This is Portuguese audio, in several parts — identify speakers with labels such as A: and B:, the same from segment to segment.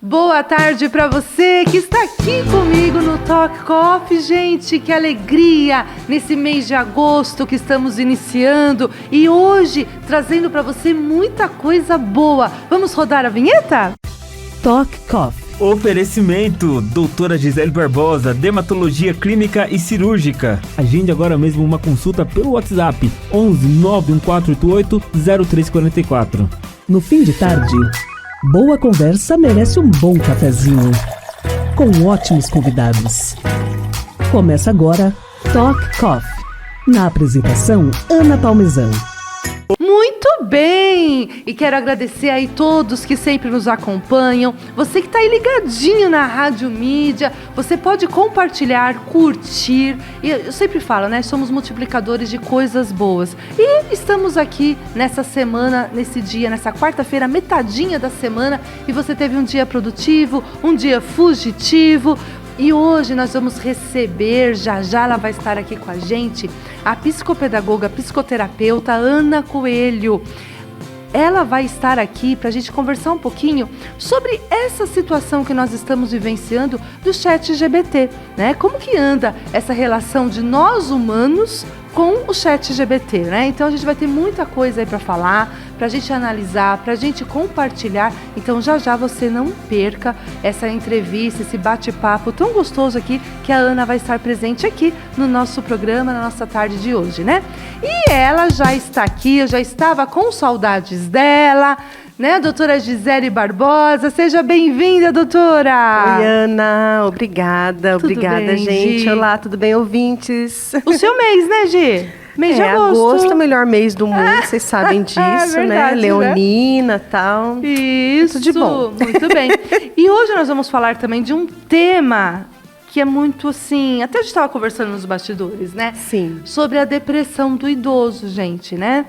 A: Boa tarde para você que está aqui comigo no Talk Coffee, gente, que alegria nesse mês de agosto que estamos iniciando e hoje trazendo para você muita coisa boa. Vamos rodar a vinheta?
B: Talk Coffee.
C: Oferecimento, doutora Gisele Barbosa, dermatologia clínica e cirúrgica. Agende agora mesmo uma consulta pelo WhatsApp 11 91488 0344.
B: No fim de tarde, boa conversa merece um bom cafezinho, com ótimos convidados. Começa agora Talk Coffee. Na apresentação, Ana Palmezan.
A: Muito bem! E quero agradecer aí todos que sempre nos acompanham. Você que está aí ligadinho na Rádio Mídia, você pode compartilhar, curtir. E eu sempre falo, né? Somos multiplicadores de coisas boas. E estamos aqui nessa semana, nesse dia, nessa quarta-feira, metadinha da semana. E você teve um dia produtivo, um dia fugitivo. E hoje nós vamos receber, já ela vai estar aqui com a gente, a psicopedagoga, psicoterapeuta Ana Coelho. Ela vai estar aqui para a gente conversar um pouquinho sobre essa situação que nós estamos vivenciando do ChatGPT, né? Como que anda essa relação de nós humanos com o ChatGPT, né? Então a gente vai ter muita coisa aí para falar, para a gente analisar, para a gente compartilhar. Então já você não perca essa entrevista, esse bate-papo tão gostoso aqui que a Ana vai estar presente aqui no nosso programa, na nossa tarde de hoje, né? E ela já está aqui, eu já estava com saudades dela, né, doutora Gisele Barbosa? Seja bem-vinda, doutora!
D: Oi, Ana, obrigada,
A: Tudo
D: obrigada,
A: bem,
D: gente.
A: Gi?
D: Olá, tudo bem, ouvintes?
A: O seu mês, né, Gi? Mês de agosto.
D: É o melhor mês do mundo, vocês sabem disso,
A: verdade,
D: né? Leonina e tal.
A: Isso,
D: Tudo de bom.
A: Muito bem. E hoje nós vamos falar também de um tema que é muito assim, até a gente estava conversando nos bastidores, né?
D: Sim.
A: Sobre a depressão do idoso, gente, né?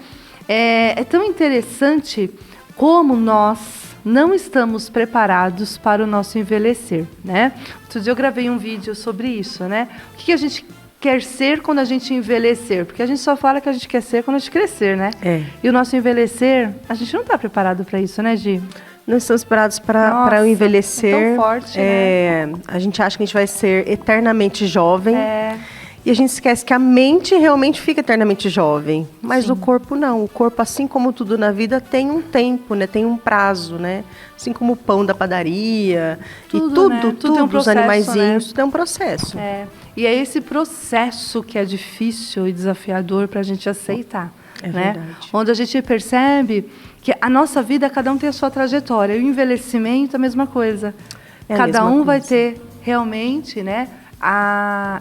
A: É tão interessante como nós não estamos preparados para o nosso envelhecer, né? Outro dia eu gravei um vídeo sobre isso, né? O que a gente quer ser quando a gente envelhecer? Porque a gente só fala que a gente quer ser quando a gente crescer, né?
D: É.
A: E o nosso envelhecer, a gente não está preparado para isso, né, Gi?
D: Não estamos preparados para
A: Nossa,
D: o envelhecer.
A: é tão forte, né?
D: A gente acha que a gente vai ser eternamente jovem.
A: É.
D: E a gente esquece que a mente realmente fica eternamente jovem. Mas
A: Sim.
D: o corpo não. O corpo, assim como tudo na vida, tem um tempo, né? Tem um prazo, né? Assim como o pão da padaria.
A: Tudo,
D: e tudo,
A: né? Tudo
D: tudo,
A: tem um
D: os
A: processo,
D: animaizinhos,
A: né?
D: tudo é um processo.
A: É. E é esse processo que é difícil e desafiador para a gente aceitar.
D: É
A: né?
D: verdade.
A: Onde a gente percebe que a nossa vida, cada um tem a sua trajetória. E o envelhecimento, a mesma coisa.
D: É a
A: Cada
D: mesma
A: um vai
D: coisa.
A: ter realmente, né,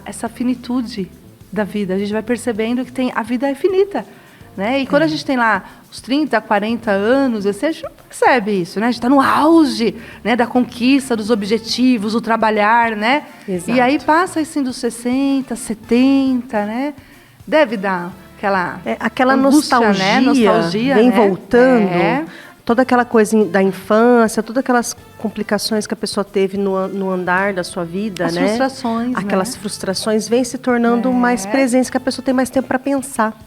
A: essa finitude da vida. A gente vai percebendo que a vida é finita. Né? E quando a gente tem lá os 30, 40 anos, assim, a gente não percebe isso, né? A gente está no auge, né, da conquista, dos objetivos, do trabalhar, né?
D: Exato.
A: E aí passa assim dos 60, 70, né? Deve dar
D: aquela
A: angústia,
D: nostalgia,
A: né? Nostalgia,
D: vem
A: né?
D: voltando.
A: É.
D: Toda aquela coisa da infância, todas aquelas complicações que a pessoa teve no andar da sua vida,
A: As
D: né?
A: frustrações,
D: Aquelas
A: né?
D: frustrações vêm se tornando mais presentes, que a pessoa tem mais tempo para pensar.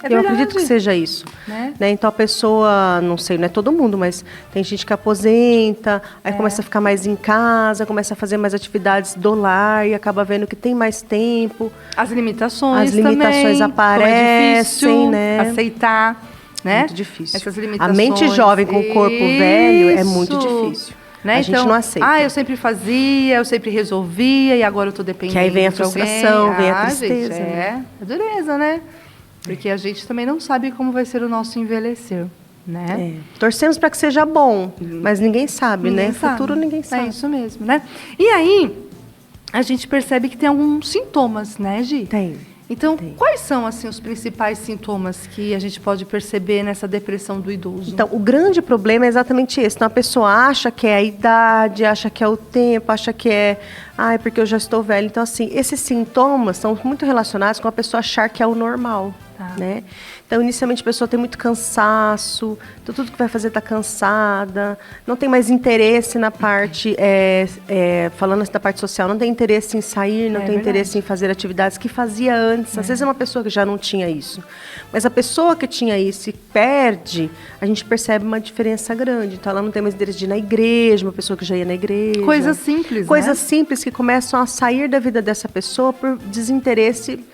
D: Eu acredito que seja isso.
A: Né?
D: Então a pessoa, não sei, não é todo mundo, mas tem gente que aposenta, aí começa a ficar mais em casa, começa a fazer mais atividades do lar e acaba vendo que tem mais tempo.
A: As limitações
D: também,
A: aparecem,
D: é difícil,
A: né? Aceitar. Né?
D: Muito difícil.
A: Essas limitações.
D: A mente jovem com o corpo velho é muito difícil.
A: Né?
D: A gente não aceita.
A: Eu sempre fazia, eu sempre resolvia e agora eu tô dependendo.
D: Que aí vem a
A: de alguém.
D: frustração, vem a tristeza.
A: Gente,
D: né?
A: é dureza, né? Porque a gente também não sabe como vai ser o nosso envelhecer, né?
D: Torcemos para que seja bom, mas ninguém sabe, né?
A: Sabe.
D: Futuro ninguém sabe.
A: É isso mesmo, né? E aí, a gente percebe que tem alguns sintomas, né, Gi?
D: Tem.
A: Então, quais são assim os principais sintomas que a gente pode perceber nessa depressão do idoso?
D: Então, o grande problema é exatamente esse. Então, a pessoa acha que é a idade, acha que é o tempo, acha que é porque eu já estou velho. Então, assim, esses sintomas são muito relacionados com a pessoa achar que é o normal. né? Então, inicialmente, a pessoa tem muito cansaço, então tudo que vai fazer está cansada, não tem mais interesse na parte, falando assim da parte social, não tem interesse em sair, não tem interesse em fazer atividades que fazia antes. Às vezes é uma pessoa que já não tinha isso. Mas a pessoa que tinha isso e perde, a gente percebe uma diferença grande. Então, ela não tem mais interesse de ir na igreja, uma pessoa que já ia na igreja.
A: Coisas simples,
D: Coisas simples que começam a sair da vida dessa pessoa por desinteresse.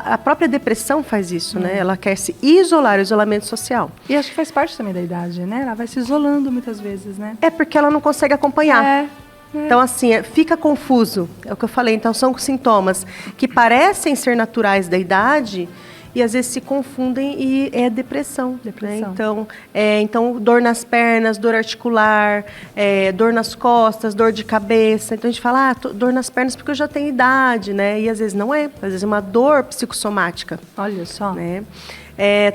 D: A própria depressão faz isso, né? Ela quer se isolar, o isolamento social.
A: E acho que faz parte também da idade, né? Ela vai se isolando muitas vezes, né?
D: É porque ela não consegue acompanhar. Então, assim, fica confuso. É o que eu falei. Então, são sintomas que parecem ser naturais da idade e às vezes se confundem e é depressão. Né? Então, dor nas pernas, dor articular, dor nas costas, dor de cabeça. Então, a gente fala, dor nas pernas porque eu já tenho idade, né? E às vezes não é. Às vezes é uma dor psicossomática.
A: Olha só.
D: Né?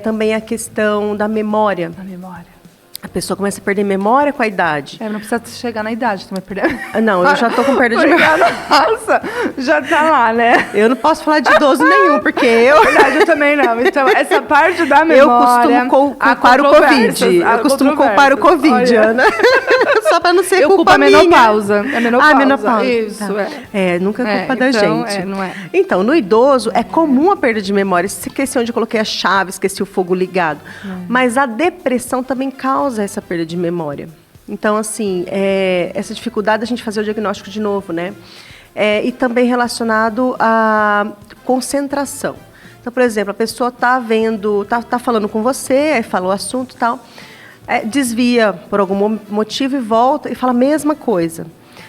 D: Também a questão da memória.
A: Da memória.
D: A pessoa começa a perder memória com a idade.
A: Não precisa chegar na idade, tu vai perder.
D: Não, eu já tô com perda de memória.
A: Nossa, já tá lá, né?
D: Eu não posso falar de idoso nenhum, porque eu...
A: Verdade, eu também não. Então, essa parte da memória...
D: Eu costumo culpar o Covid.
A: Olha.
D: Ana. Só pra não ser culpa minha.
A: Eu culpo a menopausa. É menopausa.
D: Menopausa.
A: Isso,
D: nunca é culpa da gente.
A: não é.
D: Então, no idoso, é comum a perda de memória. Esqueci onde eu coloquei a chave, esqueci o fogo ligado. Mas a depressão também causa essa perda de memória. Então, assim, essa dificuldade da gente fazer o diagnóstico de novo, né? E também relacionado à concentração. Então, por exemplo, a pessoa está falando com você, aí fala o assunto e tal, desvia por algum motivo e volta e fala a mesma coisa.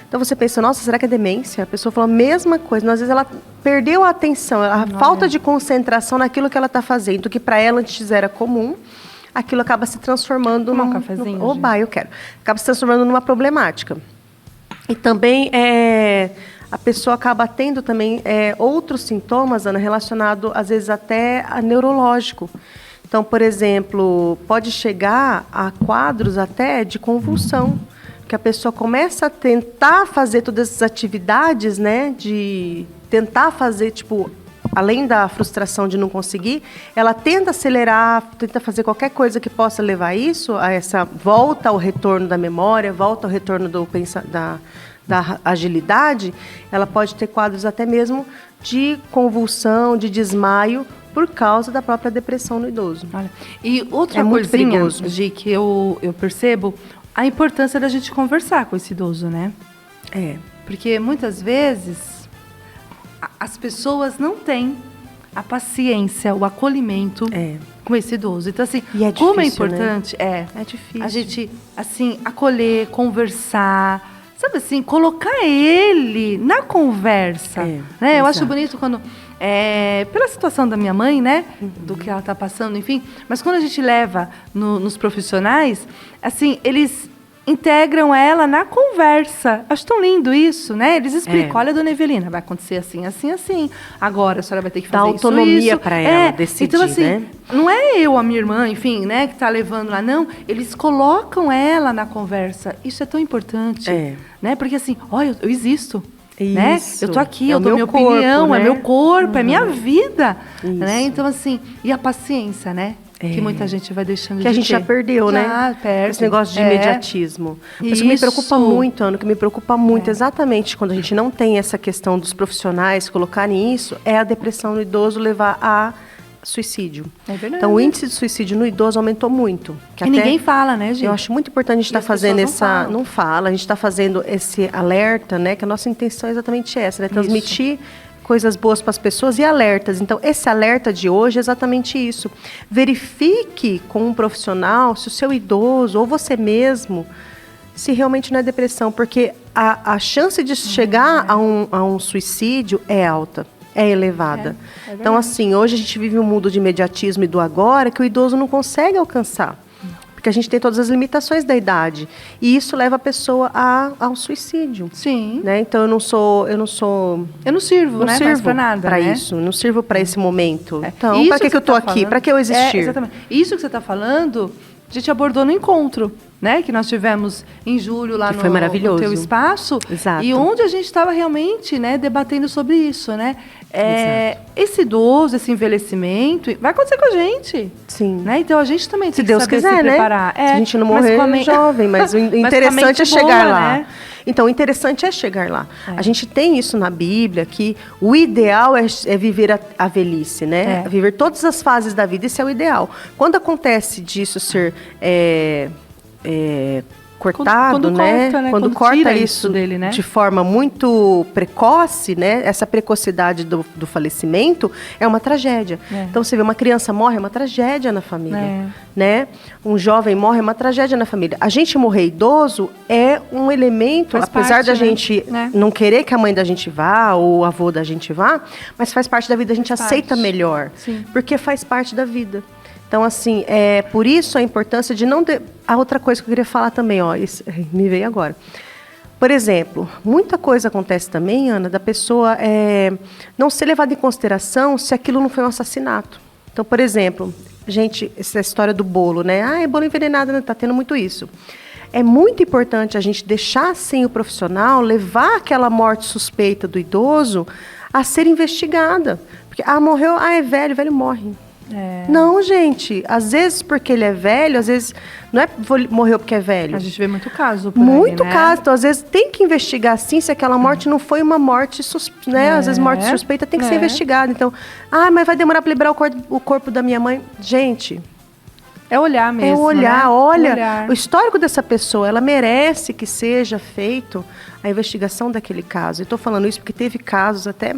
D: Então, você pensa, nossa, será que é demência? A pessoa fala a mesma coisa, mas às vezes ela perdeu a atenção, a falta de concentração naquilo que ela está fazendo, que para ela antes era comum, aquilo acaba se transformando
A: num cafezinho.
D: Oba, eu quero. Acaba se transformando numa problemática. E também a pessoa acaba tendo também outros sintomas, Ana, relacionados às vezes até a neurológico. Então, por exemplo, pode chegar a quadros até de convulsão, que a pessoa começa a tentar fazer todas essas atividades, né, de tentar fazer, tipo, além da frustração de não conseguir, ela tenta acelerar, tenta fazer qualquer coisa que possa levar a isso, a essa volta ao retorno da memória, volta ao retorno da agilidade. Ela pode ter quadros até mesmo de convulsão, de desmaio, por causa da própria depressão no idoso.
A: Olha, e outra
D: muito
A: coisinha,
D: perigoso.
A: Gi, que eu percebo, a importância da gente conversar com esse idoso, né? Porque muitas vezes as pessoas não têm a paciência, o acolhimento com esse idoso. Então, assim, como é importante,
D: né? É difícil.
A: A gente, assim, acolher, conversar, sabe assim, colocar ele na conversa. Né? Eu acho bonito quando, pela situação da minha mãe, né, do que ela está passando, enfim, mas quando a gente leva nos profissionais, assim, eles integram ela na conversa. Acho tão lindo isso, né? Eles explicam, olha, dona Evelina, vai acontecer assim, assim, assim. Agora a senhora vai ter que fazer isso,
D: autonomia para ela decidir,
A: então, assim,
D: né?
A: Não é eu, a minha irmã, enfim, né, que está levando lá, não. Eles colocam ela na conversa. Isso é tão importante, né? Porque assim, olha, eu existo. Né? Eu tô aqui, eu dou minha opinião, né? É meu corpo, é minha vida. Né? Então, assim, e a paciência, né? Que muita gente vai deixando de ter.
D: Que a gente já perdeu, né?
A: Perde.
D: Esse negócio de imediatismo. Isso que me preocupa muito, Ana, que me preocupa muito, exatamente quando a gente não tem essa questão dos profissionais colocarem isso, é a depressão no idoso levar a suicídio.
A: É verdade.
D: Então, o índice de suicídio no idoso aumentou muito.
A: Que até ninguém fala, né, gente?
D: Eu acho muito importante a gente estar fazendo não fala, a gente está fazendo esse alerta, né? Que a nossa intenção é exatamente essa, né? Transmitir coisas boas para as pessoas e alertas. Então, esse alerta de hoje é exatamente isso. Verifique com um profissional se o seu idoso ou você mesmo, se realmente não é depressão, porque a chance de chegar a um suicídio é alta, é elevada. Então, assim, hoje a gente vive um mundo de imediatismo e do agora que o idoso não consegue alcançar. Porque a gente tem todas as limitações da idade. E isso leva a pessoa ao suicídio.
A: Sim.
D: Né? Então, eu não sirvo,
A: né?
D: Sirvo
A: para nada,
D: para
A: né?
D: isso. Não sirvo para esse momento. Então, para que eu estou aqui? Para que eu existir?
A: Exatamente. Isso que você está falando, a gente abordou no encontro. né, que nós tivemos em julho lá
D: foi maravilhoso.
A: no teu espaço.
D: Exato.
A: E onde a gente estava realmente, né, debatendo sobre isso, né? Esse idoso, esse envelhecimento, vai acontecer com a gente.
D: Sim.
A: Né? Então a gente também tem
D: Se Deus
A: que saber
D: quiser,
A: se
D: né?
A: preparar.
D: Se a gente não morrer jovem, mas o interessante é chegar
A: boa,
D: lá.
A: né?
D: Então, o interessante é chegar lá. A gente tem isso na Bíblia, que o ideal é viver a velhice, né? Viver todas as fases da vida, esse é o ideal. Quando acontece disso ser cortado,
A: quando
D: né?
A: corta, né?
D: Quando corta
A: tira
D: isso
A: dele, né?
D: de forma muito precoce, né? Essa precocidade do falecimento é uma tragédia. Então, você vê, uma criança morre, é uma tragédia na família, né? Um jovem morre, é uma tragédia na família. A gente morrer idoso é um elemento,
A: faz
D: apesar
A: parte,
D: da
A: né?
D: gente não querer que a mãe da gente vá ou o avô da gente vá, mas faz parte da vida, a gente aceita melhor, porque faz parte da vida. Então, assim, por isso a importância de não... A outra coisa que eu queria falar também, ó, isso me veio agora. Por exemplo, muita coisa acontece também, Ana, da pessoa não ser levada em consideração se aquilo não foi um assassinato. Então, por exemplo, gente, essa história do bolo, né? Ah, é bolo envenenado, né? Tá tendo muito isso. É muito importante a gente deixar, assim, o profissional levar aquela morte suspeita do idoso a ser investigada. Porque, morreu, é velho, velho morre. Não, gente. Às vezes, porque ele é velho, às vezes não é morreu porque é velho.
A: A gente vê muito caso por
D: muito
A: aí, né?
D: caso. Então, às vezes, tem que investigar, sim, se aquela morte não foi uma morte suspeita, né? Às vezes, morte suspeita tem que ser investigada. Então, mas vai demorar para liberar o corpo da minha mãe. Gente...
A: É olhar mesmo,
D: olhar,
A: né?
D: olha, o histórico dessa pessoa, ela merece que seja feito a investigação daquele caso. Eu estou falando isso porque teve casos até...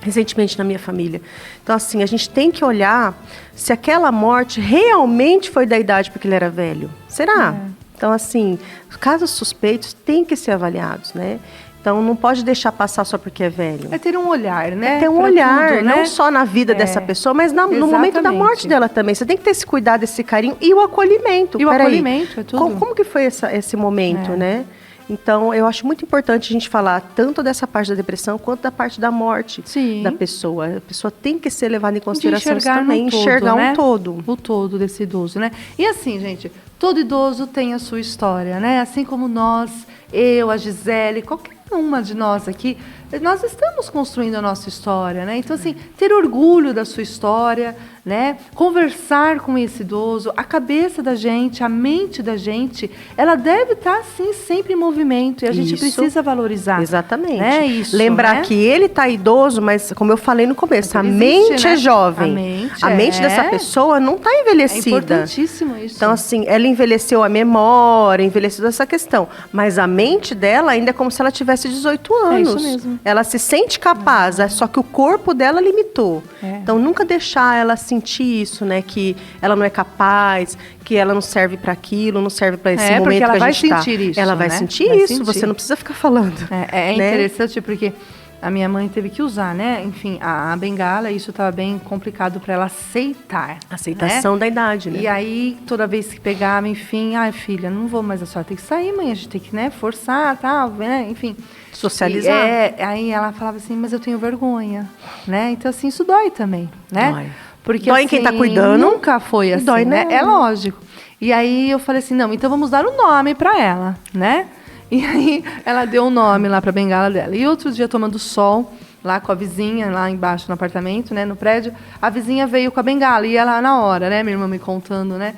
D: recentemente na minha família. Então, assim, a gente tem que olhar se aquela morte realmente foi da idade porque ele era velho. Será? Então, assim, casos suspeitos têm que ser avaliados, né? Então, não pode deixar passar só porque é velho.
A: É ter um olhar, né?
D: É ter um olhar, tudo, né? Não só na vida dessa pessoa, mas no momento da morte dela também. Você tem que ter esse cuidado, esse carinho e o acolhimento.
A: E o acolhimento, é tudo.
D: Como que foi esse momento, né? Então, eu acho muito importante a gente falar tanto dessa parte da depressão quanto da parte da morte da pessoa. A pessoa tem que ser levada em consideração também, enxergar um todo.
A: O todo desse idoso, né? E assim, gente, todo idoso tem a sua história, né? Assim como nós, eu, a Gisele, qualquer uma de nós aqui, nós estamos construindo a nossa história, né? Então, assim, ter orgulho da sua história, né? Conversar com esse idoso, a cabeça da gente, a mente da gente, ela deve estar, assim, sempre em movimento. E a gente precisa valorizar.
D: Exatamente.
A: Né? Isso,
D: lembrar que ele está idoso, mas, como eu falei no começo, a mente é jovem. A mente dessa pessoa não está envelhecida.
A: É importantíssimo isso.
D: Então, assim, ela envelheceu a memória, envelheceu essa questão. Mas a mente dela ainda é como se ela tivesse 18 anos.
A: É isso mesmo.
D: Ela se sente capaz, só que o corpo dela limitou. Então, nunca deixar ela sentir isso, né? Que ela não é capaz, que ela não serve para aquilo, não serve para esse momento que a gente tá.
A: Ela
D: vai sentir isso, você não precisa ficar falando.
A: É interessante porque a minha mãe teve que usar, né? Enfim, a bengala, isso estava bem complicado para ela aceitar.
D: Aceitação, né? Da idade, né?
A: E aí, toda vez que pegava, enfim, filha, não vou mais, a senhora tem que sair, mãe, a gente tem que, né, forçar, tal, né? Enfim.
D: Socializar.
A: Aí ela falava assim, mas eu tenho vergonha, né? Então, assim, isso dói também, né?
D: Dói.
A: Porque,
D: dói
A: assim,
D: quem tá cuidando.
A: Nunca foi assim,
D: dói,
A: né? É lógico. E aí eu falei assim, não, então vamos dar um nome para ela, né? E aí ela deu um nome lá para a bengala dela. E outro dia, tomando sol, lá com a vizinha, lá embaixo no apartamento, né, no prédio, a vizinha veio com a bengala. E ela, na hora, né, minha irmã me contando, né?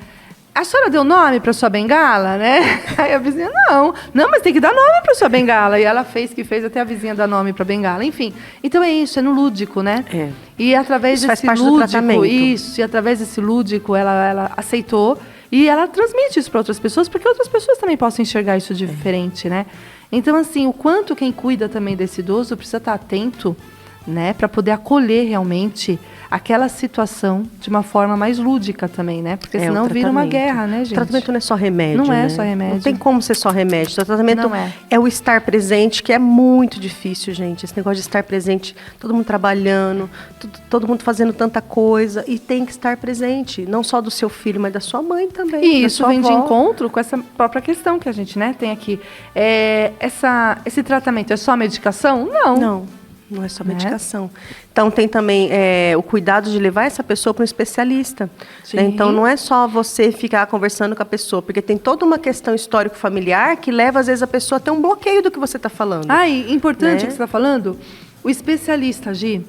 A: A senhora deu nome para sua bengala, né? Aí a vizinha, não, mas tem que dar nome para sua bengala. E ela fez até a vizinha dar nome para a bengala. Enfim, então é isso, é no lúdico, né? E através desse lúdico, e através desse lúdico, ela aceitou. E ela transmite isso para outras pessoas, porque outras pessoas também possam enxergar isso diferente, né? Então, assim, o quanto quem cuida também desse idoso precisa estar atento, né? Para poder acolher realmente aquela situação de uma forma mais lúdica também, né? Porque senão vira uma guerra, né, gente?
D: O tratamento não é só remédio,
A: Não
D: né?
A: é só remédio.
D: Não tem como ser só remédio. O tratamento é o estar presente, que é muito difícil, gente. Esse negócio de estar presente, todo mundo trabalhando, todo mundo fazendo tanta coisa, e tem que estar presente, não só do seu filho, mas da sua mãe também.
A: E isso vem de encontro com essa própria questão que a gente, né, tem aqui. Esse tratamento é só medicação? Não.
D: Não é só
A: né?
D: medicação. Então, tem também o cuidado de levar essa pessoa para um especialista.
A: Sim.
D: Né? Então, não é só você ficar conversando com a pessoa, porque tem toda uma questão histórico-familiar que leva, às vezes, a pessoa a ter um bloqueio do que você está falando.
A: Ah, e importante
D: Né?
A: o que você está falando, o especialista, Gi.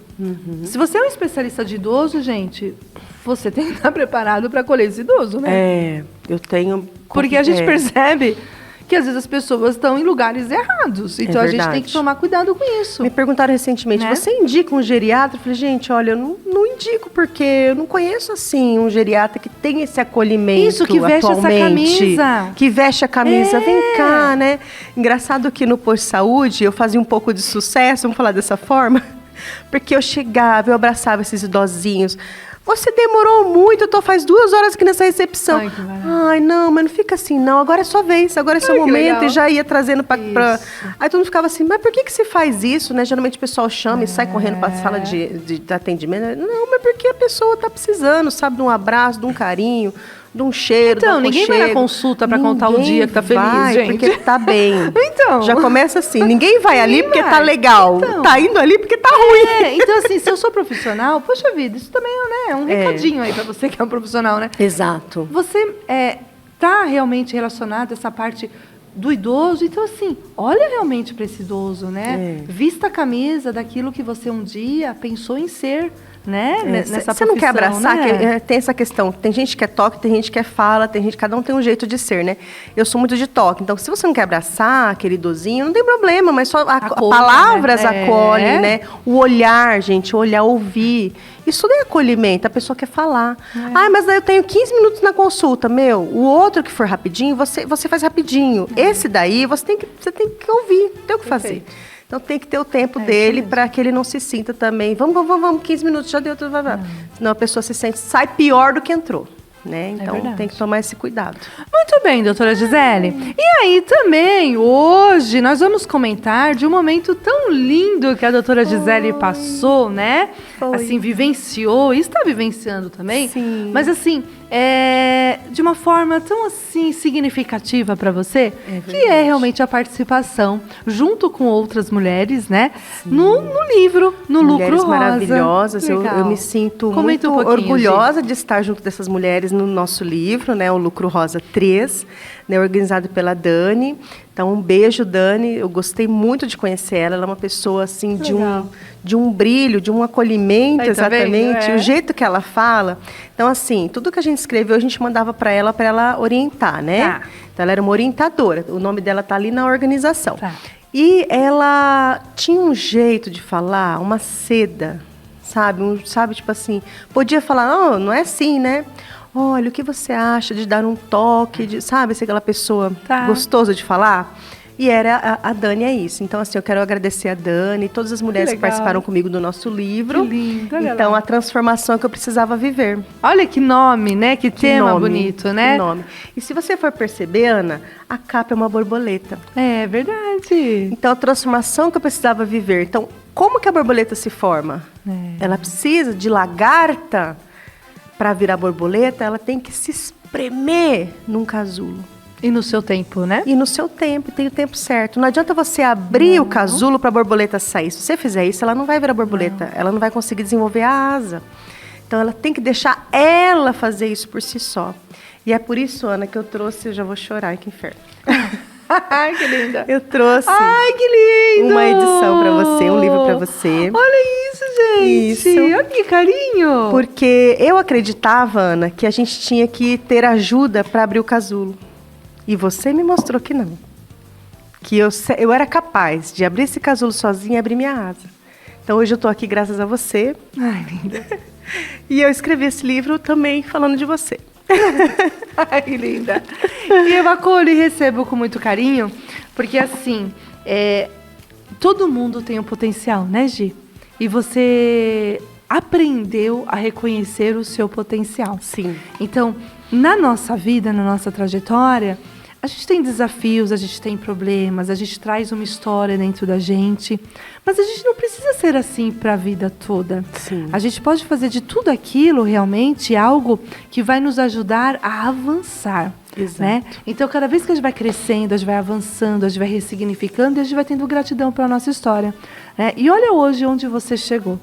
A: Se você é um especialista de idoso, gente, você tem que estar preparado para acolher esse idoso, né?
D: Eu tenho...
A: Porque a gente percebe que às vezes as pessoas estão em lugares errados. Então a gente tem
D: verdade.
A: que tomar cuidado com isso.
D: Me perguntaram recentemente,
A: Né?
D: você indica um geriatra? Eu falei, gente, olha, eu não indico, porque eu não conheço, assim, um geriatra que tem esse acolhimento
A: Isso, que veste essa
D: atualmente.
A: camisa.
D: Que veste a camisa.
A: É.
D: Vem cá, né? Engraçado que no posto de saúde eu fazia um pouco de sucesso, vamos falar dessa forma, porque eu chegava, eu abraçava esses idosinhos. Você demorou muito, eu tô faz 2 horas aqui nessa recepção.
A: Ai, que maravilha.
D: Ai, não, mas não fica assim, não. Agora é sua vez, agora é seu
A: Ai, que
D: momento.
A: legal.
D: E já ia trazendo pra...
A: Isso.
D: Aí todo mundo ficava assim, mas por que você faz isso, né? Geralmente o pessoal chama e sai correndo para a sala de atendimento. Não, mas porque a pessoa tá precisando, sabe, de um abraço, de um carinho, de um cheiro,
A: Então,
D: de um
A: ninguém vai na
D: aconchego.
A: consulta pra contar o
D: Ninguém
A: dia que tá feliz,
D: vai,
A: gente.
D: porque tá bem.
A: Então.
D: Já começa assim, ninguém vai ali
A: Ninguém
D: porque
A: vai.
D: tá legal.
A: Então.
D: Tá indo ali porque tá ruim.
A: Então assim, se eu sou profissional, poxa vida, isso também é um recadinho aí pra você que é um profissional, né?
D: Exato.
A: Você tá realmente relacionado a essa parte do idoso, então assim, olha realmente para esse idoso, né? Vista a camisa daquilo que você um dia pensou em ser, né? Nessa
D: Você não quer
A: profissão,
D: abraçar?
A: né?
D: Tem essa questão. Tem gente que é toque, tem gente que é fala, tem gente, cada um tem um jeito de ser, né? Eu sou muito de toque. Então, se você não quer abraçar aquele idosinho, não tem problema, mas só
A: Acolhe,
D: palavras
A: né?
D: acolhem, né? O olhar, gente, o olhar, ouvir. Isso não é acolhimento, a pessoa quer falar. Ah, mas daí eu tenho 15 minutos na consulta. Meu, o outro que for rapidinho, você faz rapidinho. Esse daí, você tem que ouvir, não tem o que fazer.
A: Perfeito.
D: Então tem que ter o tempo
A: isso
D: dele
A: mesmo.
D: para que ele não se sinta também. Vamos, 15 minutos, já deu tudo. Senão a pessoa sai pior do que entrou. Né? Então
A: verdade.
D: tem que tomar esse cuidado.
A: Muito bem, doutora Gisele. E aí também, hoje, nós vamos comentar de um momento tão lindo que a doutora Gisele passou, né?
D: Foi.
A: Assim, vivenciou e está vivenciando também.
D: Sim.
A: Mas assim, de uma forma tão assim significativa para você, que é realmente a participação, junto com outras mulheres, né? No livro, no
D: Mulheres
A: Lucro Rosa.
D: maravilhosas. Eu
A: Legal.
D: me sinto
A: Comenta
D: muito
A: um pouquinho,
D: orgulhosa de estar junto dessas mulheres no nosso livro, né? O Lucro Rosa 3, né? Organizado pela Dani. Então, um beijo, Dani. Eu gostei muito de conhecer ela. Ela é uma pessoa, assim, de um brilho, de um acolhimento,
A: Aí, tá vendo?
D: exatamente. O jeito que ela fala. Então, assim, tudo que a gente escreveu, a gente mandava para ela orientar, né?
A: Tá.
D: Então, ela era uma orientadora. O nome dela tá ali na organização.
A: Tá.
D: E ela tinha um jeito de falar, uma seda, sabe? Sabe, tipo assim, podia falar, não é assim, né? Olha, o que você acha de dar um toque, sabe? Ser aquela pessoa
A: Tá.
D: gostosa de falar. E a Dani é isso. Então, assim, eu quero agradecer a Dani, todas as mulheres que
A: legal.
D: participaram comigo do nosso livro.
A: Que lindo, olha
D: Então,
A: lá.
D: a transformação que eu precisava viver.
A: Olha que nome, né? Que tema
D: nome,
A: bonito, né?
D: Que nome. E se você for perceber, Ana, a capa é uma borboleta.
A: É verdade.
D: Então, a transformação que eu precisava viver. Então, como que a borboleta se forma? Ela precisa de lagarta para virar borboleta, ela tem que se espremer num casulo.
A: E no seu tempo, né?
D: E no seu tempo, tem o tempo certo. Não adianta você abrir o casulo para a borboleta sair. Se você fizer isso, ela não vai virar borboleta. Ela não vai conseguir desenvolver a asa. Então, ela tem que deixar ela fazer isso por si só. E é por isso, Ana, que eu trouxe... Eu já vou chorar, que inferno.
A: Ai, que linda.
D: Eu trouxe
A: Ai, que lindo.
D: uma edição para você, um livro para você.
A: Olha isso, gente.
D: Isso.
A: Olha que carinho.
D: Porque eu acreditava, Ana, que a gente tinha que ter ajuda para abrir o casulo. E você me mostrou que não. Que eu era capaz de abrir esse casulo sozinha e abrir minha asa. Então, hoje eu estou aqui graças a você.
A: Ai, linda.
D: E eu escrevi esse livro também falando de você.
A: Ai, que linda. E eu acolho e recebo com muito carinho, porque assim, todo mundo tem um potencial, né, Gi? E você aprendeu a reconhecer o seu potencial.
D: Sim.
A: Então, na nossa vida, na nossa trajetória, a gente tem desafios, a gente tem problemas, a gente traz uma história dentro da gente, mas a gente não precisa ser assim para a vida toda.
D: Sim.
A: A gente pode fazer de tudo aquilo realmente algo que vai nos ajudar a avançar.
D: Exato.
A: Né? Então, cada vez que a gente vai crescendo, a gente vai avançando, a gente vai ressignificando, e a gente vai tendo gratidão pela nossa história. Né? E olha hoje onde você chegou.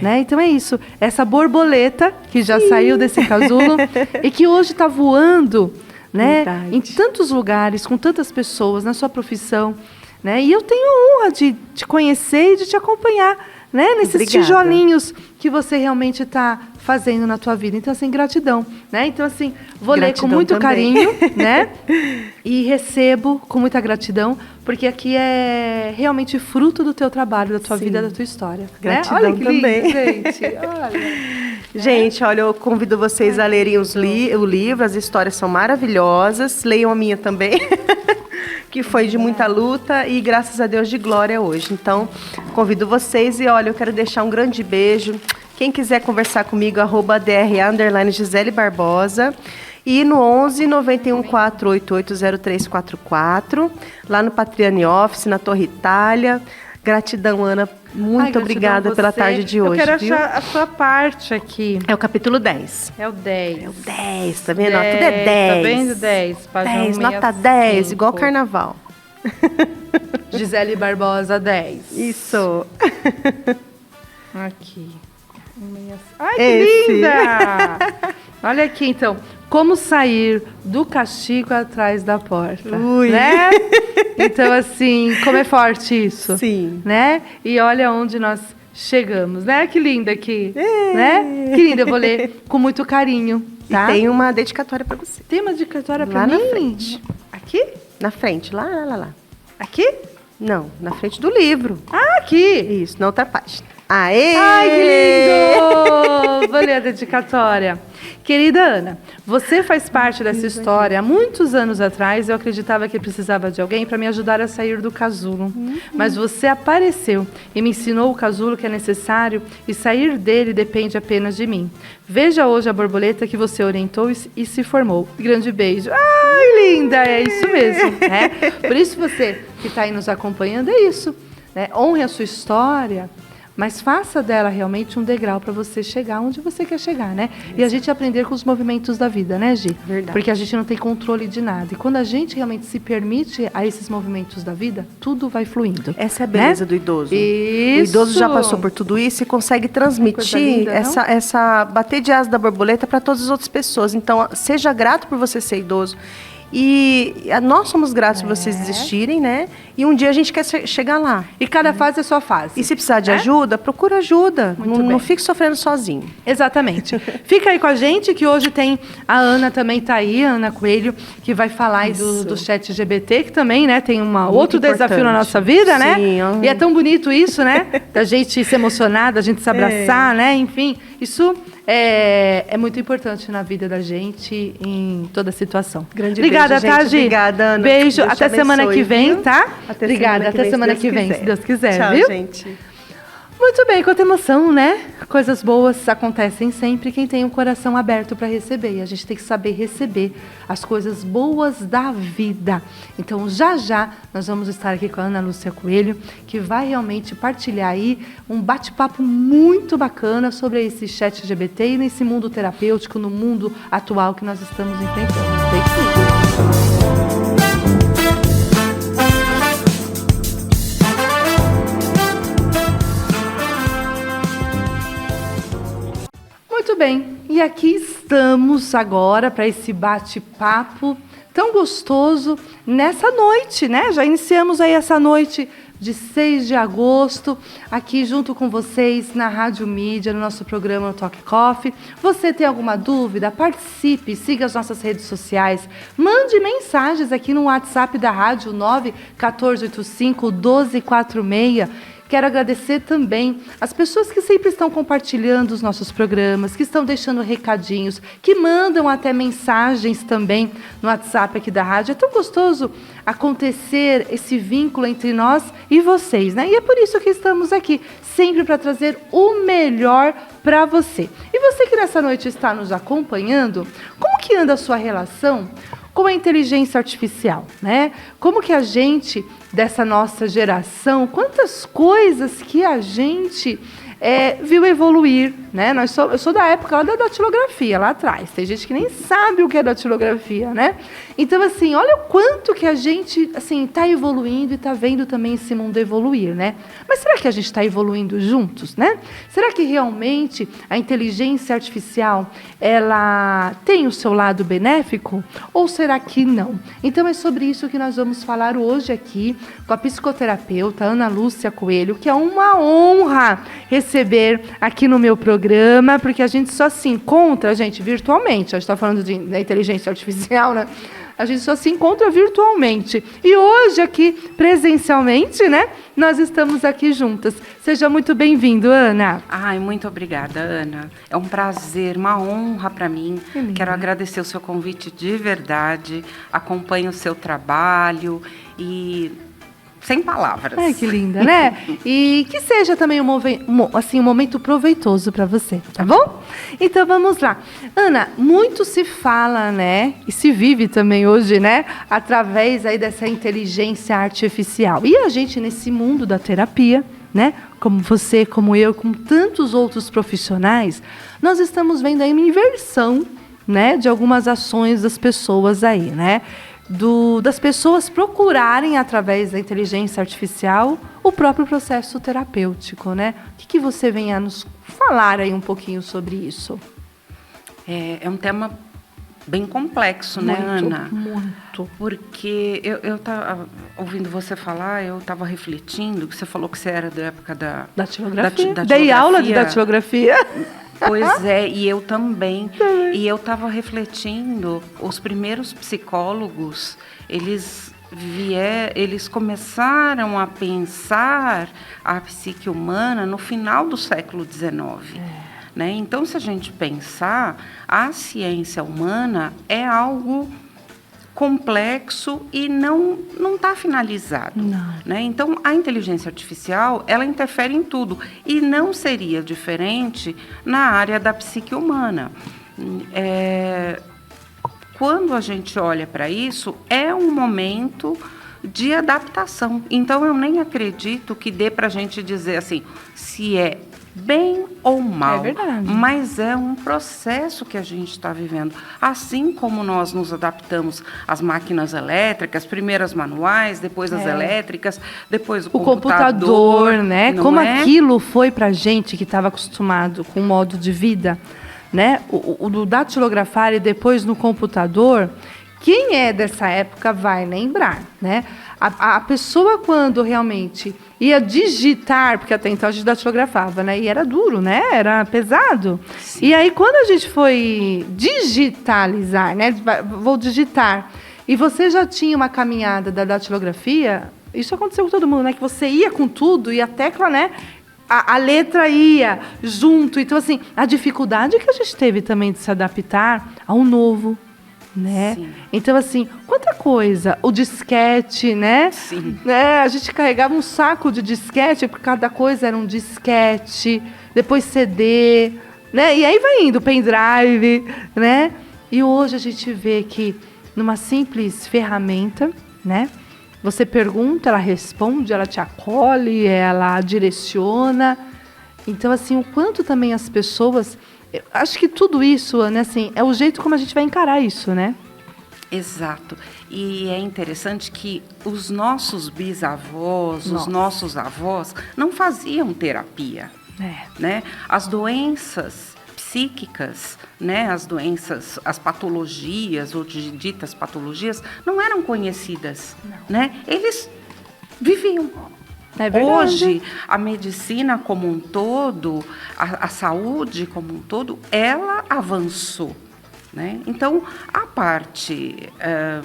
A: Né? Então é isso, essa borboleta que já saiu desse casulo e que hoje está voando, né? Em tantos lugares, com tantas pessoas, na sua profissão. Né? E eu tenho honra de te conhecer e de te acompanhar, né? Nesses tijolinhos que você realmente está fazendo na tua vida. Então, assim, gratidão. Né? Então, assim, vou ler com muito carinho, né? E recebo com muita gratidão, porque aqui é realmente fruto do teu trabalho, da tua vida, da tua história.
D: Gratidão,
A: né? Olha que
D: também.
A: lindo, gente. Olha.
D: Gente, olha, eu convido vocês a lerem o livro, as histórias são maravilhosas. Leiam a minha também, que foi de muita luta e, graças a Deus, de glória hoje. Então, convido vocês e, olha, eu quero deixar um grande beijo. Quem quiser conversar comigo, @DRA_Gisele Barbosa. E no 11 91 488 0344, lá no Patriani Office, na Torre Itália. Gratidão, Ana. Muito obrigada pela tarde de hoje.
A: Eu quero achar a sua parte aqui.
D: É o capítulo 10.
A: É o 10.
D: É o 10, tá vendo? Tudo é 10.
A: Tá vendo? 10. Página
D: 10, nota 10, igual carnaval.
A: Gisele Barbosa, 10.
D: Isso.
A: Aqui. Ai, que linda! Olha aqui, então. Como sair do castigo atrás da porta.
D: Ui.
A: Né? Então, assim, como é forte isso.
D: Sim.
A: Né? E olha onde nós chegamos, né? Que linda aqui. Né? Que linda, eu vou ler com muito carinho. Tá?
D: E tem uma dedicatória para você.
A: Tem uma dedicatória para
D: mim?
A: Lá
D: na frente.
A: Aqui?
D: Na frente, lá.
A: Aqui?
D: Não, na frente do livro.
A: Ah, aqui!
D: Isso, na outra página. Aê!
A: Ai, que lindo! Vou ler a dedicatória. Querida Ana, você faz parte dessa história. Há muitos anos atrás, eu acreditava que precisava de alguém para me ajudar a sair do casulo. Mas você apareceu e me ensinou o casulo que é necessário e sair dele depende apenas de mim. Veja hoje a borboleta que você orientou e se formou. Grande beijo. Ai, linda! É isso mesmo. Né? Por isso você que está aí nos acompanhando, é isso. Né? Honre a sua história, mas faça dela realmente um degrau para você chegar onde você quer chegar, né? E a gente aprender com os movimentos da vida, né, Gi?
D: Verdade.
A: Porque a gente não tem controle de nada. E quando a gente realmente se permite a esses movimentos da vida, tudo vai fluindo.
D: Essa é a beleza, né, do idoso.
A: Isso.
D: O idoso já passou por tudo isso e consegue transmitir
A: linda,
D: essa bater de asa da borboleta para todas as outras pessoas. Então, seja grato por você ser idoso. E nós somos gratos por vocês existirem, né? E um dia a gente quer chegar lá.
A: E cada fase é sua fase.
D: E se precisar de ajuda, procura ajuda. Não fique sofrendo sozinho.
A: Exatamente. Fica aí com a gente, que hoje tem a Ana também tá aí, a Ana Coelho, que vai falar aí do chat LGBT, que também, né, tem outro desafio na nossa vida, né?
D: Sim,
A: E é tão bonito isso, né? Da gente se emocionar, da gente se abraçar, né? Enfim, isso é muito importante na vida da gente, em toda situação.
D: Grande
A: Obrigada,
D: beijo,
A: tá,
D: gente.
A: Gi?
D: Obrigada, Ana.
A: Beijo,
D: Deus
A: até
D: te
A: semana
D: abençoe,
A: que vem,
D: viu?
A: tá?
D: Até
A: Obrigada, até semana que vem, se Deus quiser,
D: Tchau,
A: viu?
D: gente.
A: Muito bem, quanta emoção, né? Coisas boas acontecem sempre quem tem um coração aberto para receber. E a gente tem que saber receber as coisas boas da vida. Então, já nós vamos estar aqui com a Ana Lúcia Coelho, que vai realmente partilhar aí um bate-papo muito bacana sobre esse chat LGBT e nesse mundo terapêutico, no mundo atual que nós estamos enfrentando. Tem que ir. Muito bem, e aqui estamos agora para esse bate-papo tão gostoso nessa noite, né? Já iniciamos aí essa noite de 6 de agosto, aqui junto com vocês na Rádio Mídia, no nosso programa Talk Coffee. Você tem alguma dúvida? Participe, siga as nossas redes sociais, mande mensagens aqui no WhatsApp da rádio 91485-1246. Quero agradecer também as pessoas que sempre estão compartilhando os nossos programas, que estão deixando recadinhos, que mandam até mensagens também no WhatsApp aqui da rádio. É tão gostoso acontecer esse vínculo entre nós e vocês, né? E é por isso que estamos aqui, sempre para trazer o melhor para você. E você que nessa noite está nos acompanhando, como que anda a sua relação com a inteligência artificial, né? Como que a gente, dessa nossa geração, quantas coisas que a gente viu evoluir, né? Eu sou da época lá da datilografia, lá atrás. Tem gente que nem sabe o que é datilografia, né? Então, assim, olha o quanto que a gente, assim, está evoluindo e está vendo também esse mundo evoluir, né? Mas será que a gente está evoluindo juntos, né? Será que realmente a inteligência artificial, ela tem o seu lado benéfico? Ou será que não? Então, é sobre isso que nós vamos falar hoje aqui com a psicoterapeuta Ana Lúcia Coelho, que é uma honra receber aqui no meu programa, porque a gente só se encontra, gente, virtualmente. A gente está falando da inteligência artificial, né? A gente só se encontra virtualmente. E hoje aqui, presencialmente, né? Nós estamos aqui juntas. Seja muito bem-vindo, Ana.
E: Ai, muito obrigada, Ana. É um prazer, uma honra para mim. Quero agradecer o seu convite de verdade. Acompanho o seu trabalho e... sem palavras.
A: Ai, que linda, né? E que seja também um momento proveitoso para você, tá bom? Então, vamos lá. Ana, muito se fala, né? E se vive também hoje, né? Através aí dessa inteligência artificial. E a gente, nesse mundo da terapia, né? Como você, como eu, como tantos outros profissionais, nós estamos vendo aí uma inversão, né? De algumas ações das pessoas aí, né? Das pessoas procurarem, através da inteligência artificial, o próprio processo terapêutico, né? O que você vem a nos falar aí um pouquinho sobre isso?
E: É um tema bem complexo, né, Ana?
A: Muito.
E: Porque eu estava ouvindo você falar, eu estava refletindo, que você falou que você era da época da
A: datilografia.
E: Da
A: Dei aula de datilografia.
E: Pois é, e eu também. E eu estava refletindo, os primeiros psicólogos, eles começaram a pensar a psique humana no final do século XIX. Né? Então, se a gente pensar, a ciência humana é algo complexo e não está finalizado. Né? Então, a inteligência artificial, ela interfere em tudo. E não seria diferente na área da psique humana. Quando a gente olha para isso, é um momento de adaptação. Então, eu nem acredito que dê para a gente dizer assim, se é bem ou mal, mas é um processo que a gente está vivendo. Assim como nós nos adaptamos às máquinas elétricas, primeiro as manuais, depois as elétricas, depois o
A: computador, né? Como aquilo foi para a gente que estava acostumado com o modo de vida, né? O do datilografar e depois no computador, quem é dessa época vai lembrar, né? A pessoa, quando realmente ia digitar, porque até então a gente datilografava, né? E era duro, né? Era pesado. Sim. E aí, quando a gente foi digitalizar, né? Vou digitar, e você já tinha uma caminhada da datilografia, isso aconteceu com todo mundo, né? Que você ia com tudo e a tecla, né? A letra ia junto. Então, assim, a dificuldade que a gente teve também de se adaptar ao novo, né? Sim. Então, assim, quanta coisa. O disquete, né?
E: Sim.
A: Né? A gente carregava um saco de disquete, porque cada coisa era um disquete, depois CD, né? E aí vai indo, pendrive, né? E hoje a gente vê que numa simples ferramenta, né? Você pergunta, ela responde, ela te acolhe, ela direciona. Então, assim, o quanto também as pessoas... Acho que tudo isso, né, assim, é o jeito como a gente vai encarar isso, né?
E: Exato. E é interessante que os nossos bisavós, os nossos avós, não faziam terapia. Né? As doenças psíquicas, né, as doenças, as patologias, ou ditas patologias, não eram conhecidas. Né? Eles viviam. Hoje, a medicina como um todo, a saúde como um todo, ela avançou. Né? Então, a parte,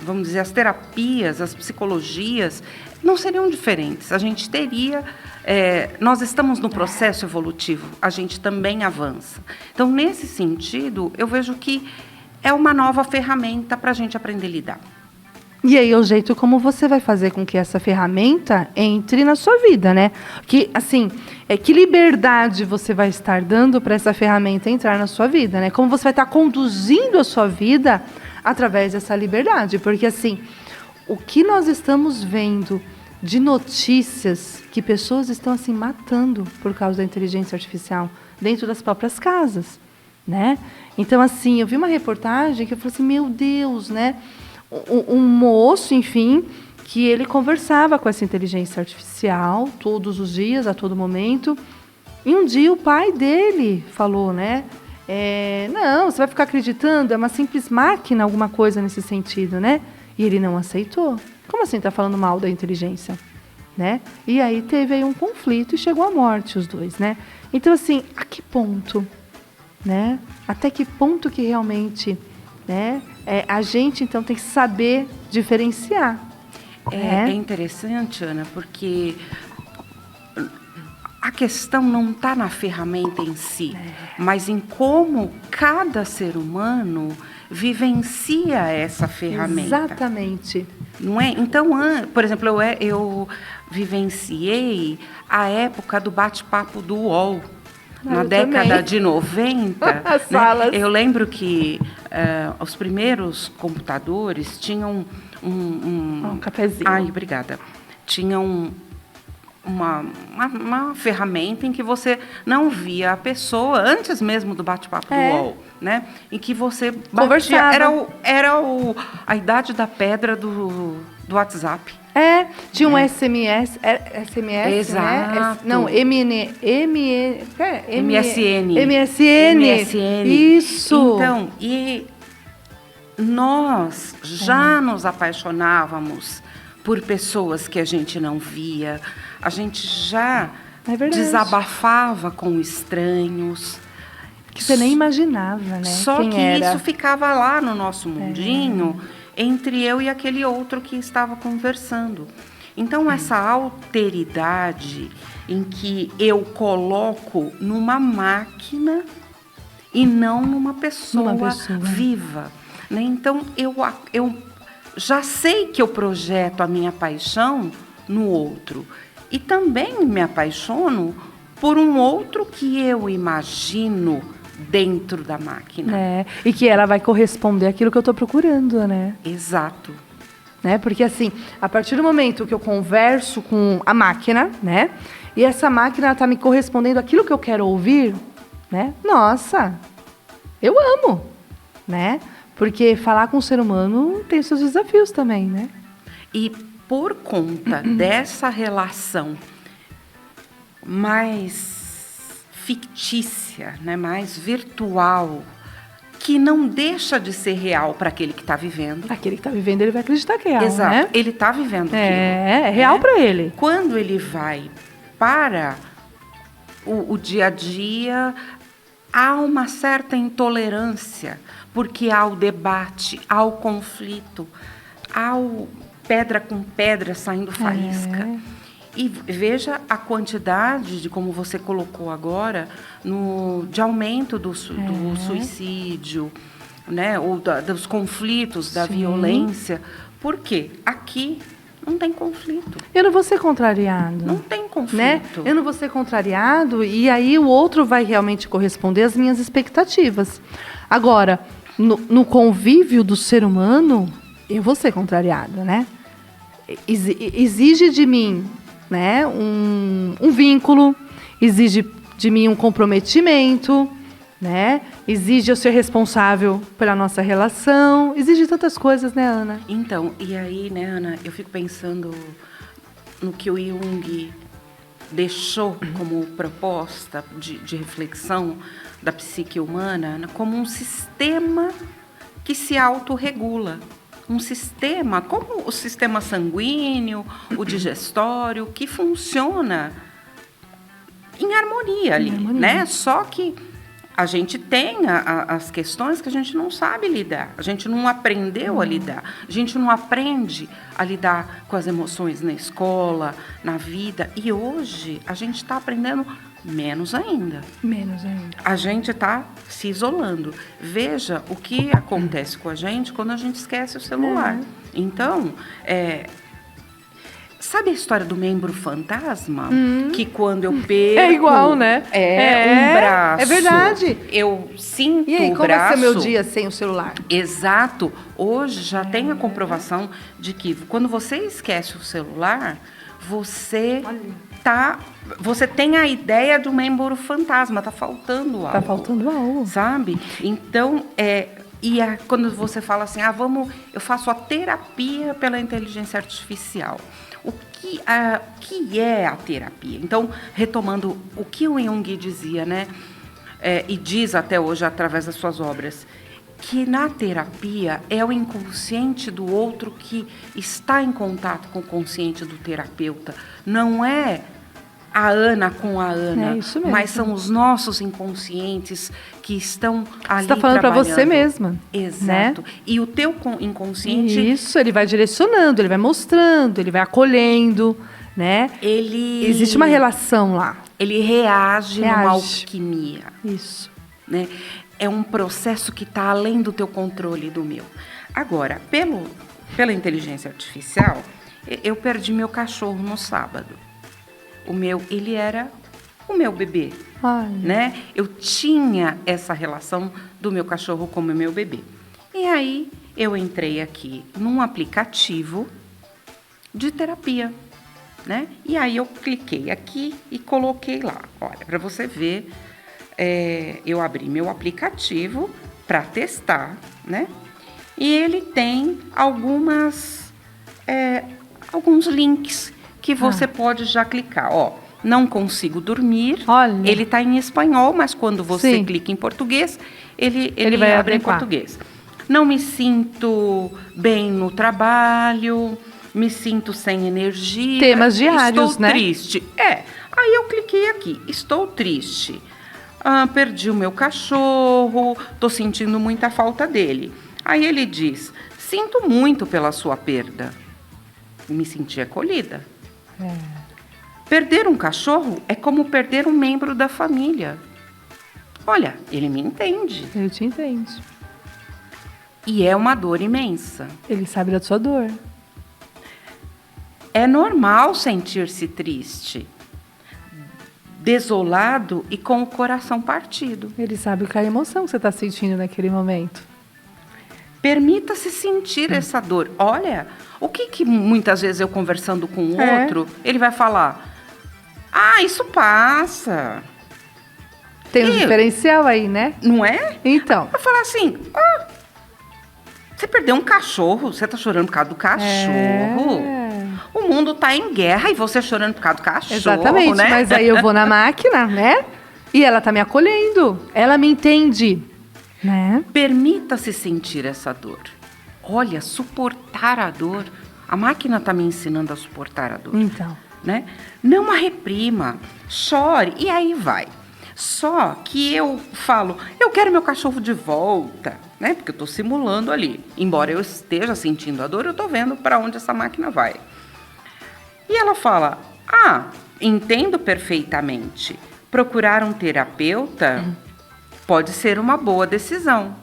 E: vamos dizer, as terapias, as psicologias, não seriam diferentes. A gente teria... nós estamos no processo evolutivo, a gente também avança. Então, nesse sentido, eu vejo que é uma nova ferramenta para a gente aprender a lidar.
A: E aí, o jeito como você vai fazer com que essa ferramenta entre na sua vida, né? Que, assim, que liberdade você vai estar dando para essa ferramenta entrar na sua vida, né? Como você vai estar conduzindo a sua vida através dessa liberdade. Porque, assim, o que nós estamos vendo de notícias que pessoas estão, assim, matando por causa da inteligência artificial dentro das próprias casas, né? Então, assim, eu vi uma reportagem que eu falei assim, meu Deus, né? um moço, enfim, que ele conversava com essa inteligência artificial todos os dias, a todo momento. E um dia o pai dele falou, né? Não, você vai ficar acreditando, é uma simples máquina, alguma coisa nesse sentido, né? E ele não aceitou. Como assim tá falando mal da inteligência? Né? E aí teve aí um conflito e chegou à morte os dois, né? Então, assim, a que ponto, né? Até que ponto que realmente, né? A gente, então, tem que saber diferenciar.
E: É interessante, Ana, porque a questão não está na ferramenta em si, mas em como cada ser humano vivencia essa ferramenta.
A: Exatamente.
E: Não é? Então, por exemplo, eu vivenciei a época do bate-papo do UOL. Na década
A: também.
E: de 90,
A: As salas.
E: Eu lembro que os primeiros computadores tinham
A: Um cafezinho.
E: Ai, obrigada. Tinham uma ferramenta em que você não via a pessoa, antes mesmo do bate-papo do UOL, né? Em que você batia. Era a idade da pedra do WhatsApp.
A: Tinha um SMS, SMS,
E: Exato.
A: né? Não, MSN.
E: MSN.
A: Isso.
E: Então, e nós já nos apaixonávamos por pessoas que a gente não via, a gente já desabafava com estranhos.
A: Que você nem imaginava, né?
E: Só
A: quem
E: que
A: era.
E: isso ficava lá no nosso mundinho, entre eu e aquele outro que estava conversando. Então, essa alteridade em que eu coloco numa máquina e não numa pessoa viva. Né? Então, eu já sei que eu projeto a minha paixão no outro. E também me apaixono por um outro que eu imagino dentro da máquina.
A: E que ela vai corresponder àquilo que eu estou procurando, né?
E: Exato.
A: Né? Porque, assim, a partir do momento que eu converso com a máquina, né? E essa máquina está me correspondendo àquilo que eu quero ouvir, né? Nossa, eu amo, né? Porque falar com o ser humano tem seus desafios também, né?
E: E por conta dessa relação mais fictícia, né? Mais virtual, que não deixa de ser real para aquele que está vivendo.
A: Aquele que está vivendo, ele vai acreditar que é real,
E: Exato.
A: né?
E: Ele está vivendo aquilo.
A: É real para ele.
E: Quando ele vai para o dia a dia, há uma certa intolerância, porque há o debate, há o conflito, há o pedra com pedra saindo faísca. E veja a quantidade de, como você colocou agora, de aumento do suicídio, né? Ou dos conflitos, da violência. Por quê? Aqui não tem conflito.
A: Eu não vou ser contrariado.
E: Não tem conflito.
A: Né? Eu não vou ser contrariado e aí o outro vai realmente corresponder às minhas expectativas. Agora, no convívio do ser humano, eu vou ser contrariada, né? Exige de mim, né, um vínculo, exige de mim um comprometimento, né? Exige eu ser responsável pela nossa relação, exige tantas coisas, né, Ana?
E: Então, e aí, né, Ana, eu fico pensando no que o Jung deixou como proposta de reflexão da psique humana, né, como um sistema que se autorregula. Um sistema, como o sistema sanguíneo, o digestório, que funciona em harmonia ali, né? Só que a gente tem as questões que a gente não sabe lidar, a gente não aprendeu a lidar, a gente não aprende a lidar com as emoções na escola, na vida, e hoje a gente está aprendendo menos ainda.
A: Menos ainda.
E: A gente está se isolando. Veja o que acontece com a gente quando a gente esquece o celular. Então, sabe a história do membro fantasma? Que quando eu perco...
A: É igual, né?
E: Um braço.
A: É verdade.
E: Eu sinto
A: e aí,
E: o
A: como
E: braço...
A: vai ser meu dia sem o celular?
E: Exato. Hoje já tem a comprovação de que quando você esquece o celular, você tem a ideia de um membro fantasma, tá faltando algo.
A: Tá faltando algo.
E: Sabe? Então, quando você fala assim, eu faço a terapia pela inteligência artificial. O que é a terapia? Então, retomando o que o Jung dizia, né? E diz até hoje através das suas obras, que na terapia é o inconsciente do outro que está em contato com o consciente do terapeuta. Não é a Ana com a Ana, mas são os nossos inconscientes que estão ali trabalhando. Você está falando para você
A: mesma.
E: Exato. Né? E o teu inconsciente...
A: Isso, ele vai direcionando, ele vai mostrando, ele vai acolhendo, né? Existe uma relação lá.
E: Ele reage numa alquimia.
A: Isso.
E: Né? É um processo que está além do teu controle e do meu. Agora, pela inteligência artificial, eu perdi meu cachorro no sábado. Ele era o meu bebê, né? Eu tinha essa relação do meu cachorro como meu bebê. E aí, eu entrei aqui num aplicativo de terapia, né? E aí, eu cliquei aqui e coloquei lá. Olha, para você ver, eu abri meu aplicativo para testar, né? E ele tem alguns links que você pode já clicar. Não consigo dormir.
A: Olha.
E: Ele está em espanhol, mas quando você clica em português, ele vai abrir em português. Não me sinto bem no trabalho, me sinto sem energia.
A: Temas diários,
E: estou triste. Aí eu cliquei aqui, estou triste. Perdi o meu cachorro, estou sentindo muita falta dele. Aí ele diz, sinto muito pela sua perda. Me senti acolhida. Perder um cachorro é como perder um membro da família. Olha, ele me entende.
A: Ele te entende.
E: E é uma dor imensa.
A: Ele sabe da sua dor.
E: É normal sentir-se triste, desolado e com o coração partido.
A: Ele sabe qual é a emoção que você está sentindo naquele momento.
E: Permita-se sentir essa dor. Olha, o que muitas vezes eu conversando com o outro, ele vai falar, isso passa.
A: Tem um diferencial aí, né?
E: Não é?
A: Então.
E: Vai falar assim, você perdeu um cachorro, você está chorando por causa do cachorro. O mundo está em guerra e você chorando por causa do cachorro,
A: exatamente,
E: né?
A: Mas aí eu vou na máquina, né? E ela está me acolhendo. Ela me entende. Né?
E: Permita-se sentir essa dor. Olha, suportar a dor. A máquina está me ensinando a suportar a dor.
A: Então.
E: Né? Não a reprima. Chore. E aí vai. Só que eu falo, eu quero meu cachorro de volta. Né? Porque eu estou simulando ali. Embora eu esteja sentindo a dor, eu estou vendo para onde essa máquina vai. E ela fala, entendo perfeitamente. Procurar um terapeuta... pode ser uma boa decisão.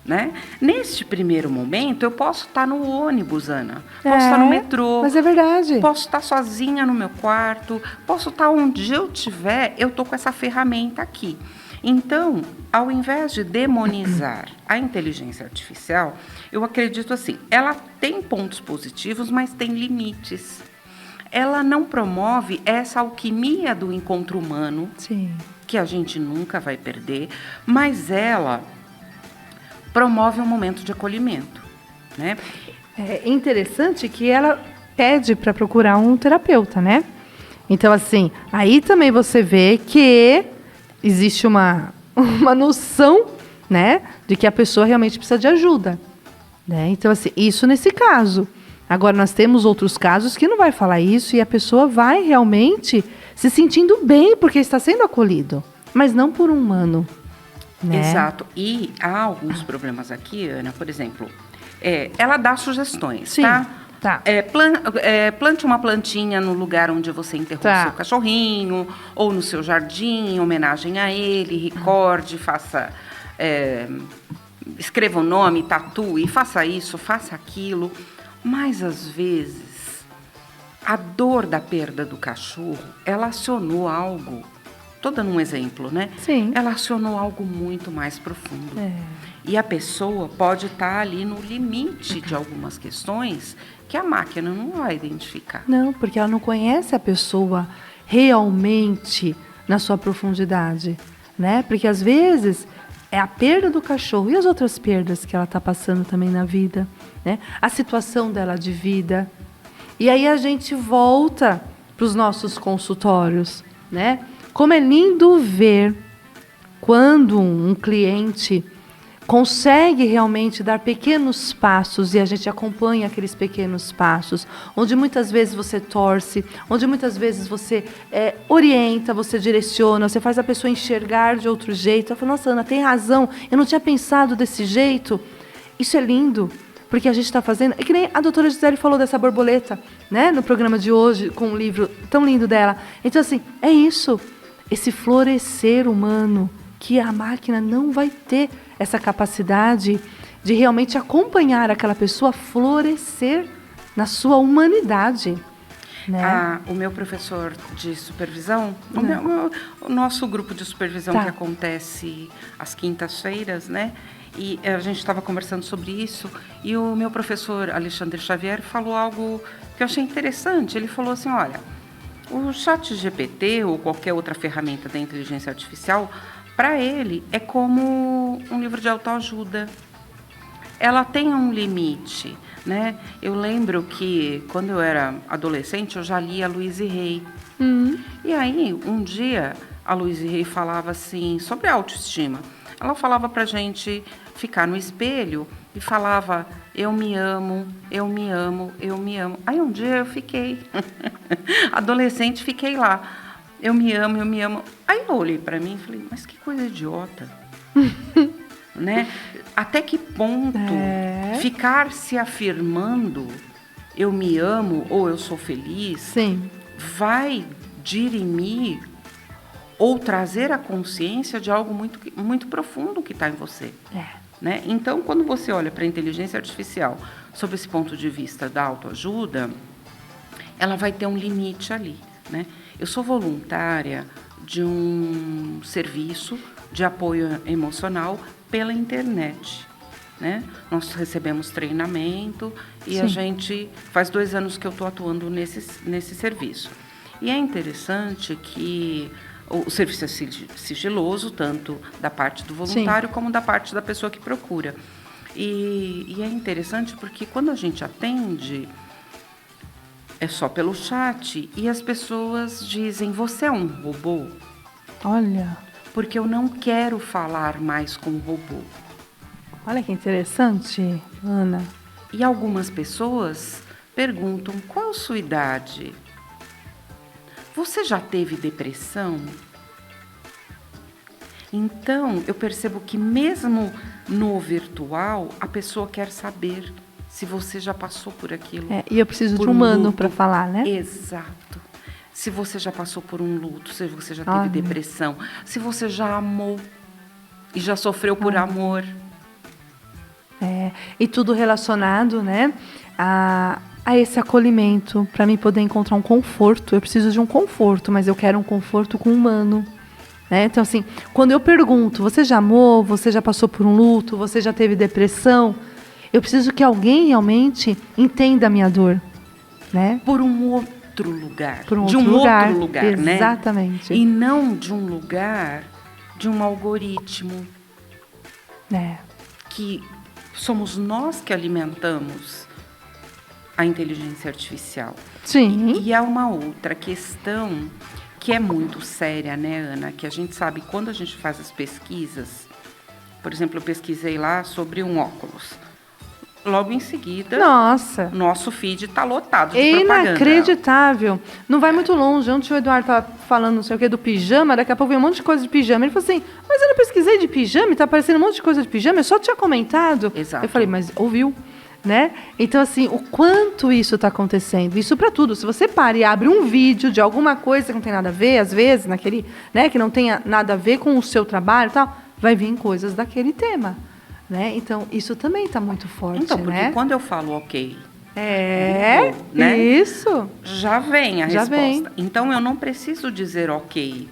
E: Né? Neste primeiro momento, eu posso estar no ônibus, Ana. Posso estar no metrô.
A: Mas é verdade.
E: Posso estar sozinha no meu quarto. Posso estar onde eu estiver, eu estou com essa ferramenta aqui. Então, ao invés de demonizar a inteligência artificial, eu acredito assim, ela tem pontos positivos, mas tem limites. Ela não promove essa alquimia do encontro humano.
A: Sim.
E: Que a gente nunca vai perder, mas ela promove um momento de acolhimento, né?
A: É interessante que ela pede para procurar um terapeuta, né? Então, assim, aí também você vê que existe uma noção, né, de que a pessoa realmente precisa de ajuda, né? Então, assim, isso nesse caso. Agora, nós temos outros casos que não vai falar isso e a pessoa vai realmente se sentindo bem porque está sendo acolhido, mas não por um humano. Né?
E: Exato. E há alguns problemas aqui, Ana, por exemplo, ela dá sugestões,
A: sim,
E: tá? Plante uma plantinha no lugar onde você enterrou o seu cachorrinho, ou no seu jardim, em homenagem a ele, recorde, faça... escreva o nome, tatue, faça isso, faça aquilo. Mas, às vezes, a dor da perda do cachorro, ela acionou algo, estou dando um exemplo, né?
A: Sim.
E: Ela acionou algo muito mais profundo. E a pessoa pode estar ali no limite de algumas questões que a máquina não vai identificar.
A: Não, porque ela não conhece a pessoa realmente na sua profundidade, né? Porque, às vezes, É a perda do cachorro e as outras perdas que ela está passando também na vida, né? A situação dela de vida. E aí a gente volta para os nossos consultórios, né? Como é lindo ver quando um cliente consegue realmente dar pequenos passos e a gente acompanha aqueles pequenos passos, onde muitas vezes você torce, onde muitas vezes você orienta, você direciona, você faz a pessoa enxergar de outro jeito. Ela fala, nossa, Ana, tem razão, eu não tinha pensado desse jeito. Isso é lindo, porque a gente está fazendo... É que nem a doutora Gisele falou dessa borboleta, né, no programa de hoje, com um livro tão lindo dela. Então, assim, é isso, esse florescer humano, que a máquina não vai ter essa capacidade de realmente acompanhar aquela pessoa florescer na sua humanidade. Né?
E: O meu professor de supervisão, o nosso grupo de supervisão que acontece às quintas-feiras, né? E a gente estava conversando sobre isso, e o meu professor Alexandre Xavier falou algo que eu achei interessante. Ele falou assim, olha, o ChatGPT ou qualquer outra ferramenta da inteligência artificial, para ele, é como um livro de autoajuda. Ela tem um limite, né? Eu lembro que, quando eu era adolescente, eu já lia Louise Hay. E aí, um dia, a Louise Hay falava assim, sobre autoestima. Ela falava para a gente ficar no espelho e falava, eu me amo, eu me amo, eu me amo. Aí, um dia, eu fiquei, adolescente, fiquei lá. Eu me amo, eu me amo. Aí eu olhei para mim e falei, mas que coisa idiota. Né? Até que ponto ficar se afirmando, eu me amo ou eu sou feliz, vai dirimir ou trazer a consciência de algo muito, muito profundo que está em você. Né? Então, quando você olha para a inteligência artificial sob esse ponto de vista da autoajuda, ela vai ter um limite ali, né? Eu sou voluntária de um serviço de apoio emocional pela internet, né? Nós recebemos treinamento e a gente faz 2 anos que eu estou atuando nesse serviço. E é interessante que o serviço é sigiloso, tanto da parte do voluntário como da parte da pessoa que procura. E é interessante porque quando a gente atende... É só pelo chat e as pessoas dizem, você é um robô?
A: Olha.
E: Porque eu não quero falar mais com o robô.
A: Olha que interessante, Ana.
E: E algumas pessoas perguntam, qual a sua idade? Você já teve depressão? Então, eu percebo que mesmo no virtual, a pessoa quer saber se você já passou por aquilo.
A: E eu preciso de um humano para falar, né?
E: Exato. Se você já passou por um luto, se você já teve depressão, se você já amou e já sofreu por amor.
A: E tudo relacionado, né, a esse acolhimento, para mim poder encontrar um conforto. Eu preciso de um conforto, mas eu quero um conforto com o humano. Né? Então, assim, quando eu pergunto, você já amou, você já passou por um luto, você já teve depressão... Eu preciso que alguém realmente entenda a minha dor, né?
E: Por um outro lugar.
A: Por um
E: de
A: outro
E: um
A: lugar,
E: outro lugar, né?
A: Exatamente.
E: E não de um lugar de um algoritmo. Que somos nós que alimentamos a inteligência artificial. E há uma outra questão que é muito séria, né, Ana? Que a gente sabe, quando a gente faz as pesquisas, por exemplo, eu pesquisei lá sobre um óculos. Logo em seguida, nosso feed está lotado de propaganda.
A: Inacreditável. Não vai muito longe. Ontem o Eduardo estava falando não sei o que do pijama, daqui a pouco vem um monte de coisa de pijama. Ele falou assim, mas eu não pesquisei de pijama, está aparecendo um monte de coisa de pijama, eu só tinha comentado.
E: Exato.
A: Eu falei, mas ouviu? Né? Então, assim, o quanto isso está acontecendo. Isso para tudo. Se você para e abre um vídeo de alguma coisa que não tem nada a ver, às vezes, naquele, né, que não tenha nada a ver com o seu trabalho e tal, vai vir coisas daquele tema. Né? Então, isso também está muito forte,
E: então, porque
A: né?
E: quando eu falo ok,
A: né? Isso.
E: Já vem a resposta.
A: Vem.
E: Então, eu não preciso dizer ok.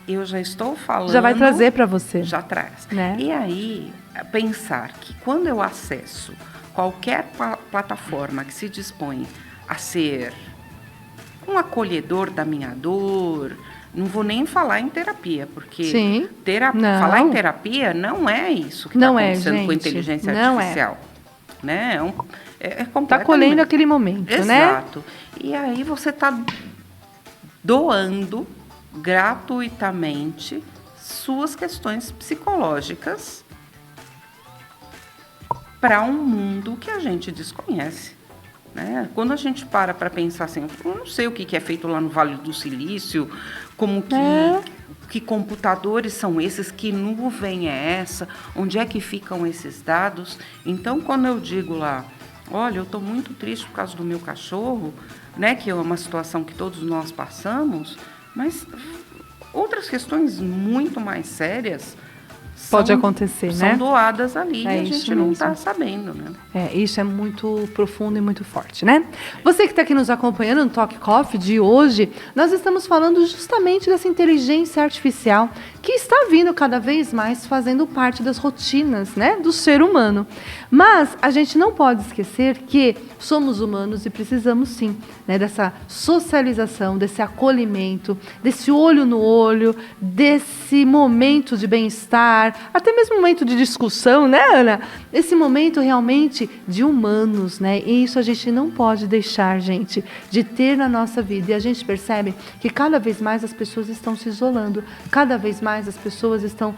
E: Eu já estou falando...
A: Já vai trazer para você.
E: Já traz.
A: Né?
E: E aí, pensar que quando eu acesso qualquer plataforma que se dispõe a ser um acolhedor da minha dor. Não vou nem falar em terapia, porque
A: Sim.
E: falar em terapia não é isso que está acontecendo com a inteligência artificial. Né? É completamente...
A: Está colhendo aquele momento, né?
E: Exato. E aí você está doando gratuitamente suas questões psicológicas para um mundo que a gente desconhece. Né? Quando a gente para pensar assim, eu não sei o que é feito lá no Vale do Silício, como que computadores são esses, que nuvem é essa, onde é que ficam esses dados. Então, quando eu digo lá, olha, eu estou muito triste por causa do meu cachorro, né, que é uma situação que todos nós passamos, mas outras questões muito mais sérias
A: pode acontecer, né?
E: São doadas ali e a gente não está sabendo, né?
A: Isso é muito profundo e muito forte, né? Você que está aqui nos acompanhando no Talk Coffee de hoje, nós estamos falando justamente dessa inteligência artificial que está vindo cada vez mais fazendo parte das rotinas, né, do ser humano. Mas a gente não pode esquecer que somos humanos e precisamos sim, né, dessa socialização, desse acolhimento, desse olho no olho, desse momento de bem-estar, até mesmo momento de discussão, né, Ana? Esse momento realmente de humanos, né? E isso a gente não pode deixar, gente, de ter na nossa vida. E a gente percebe que cada vez mais as pessoas estão se isolando, cada vez mais as pessoas estão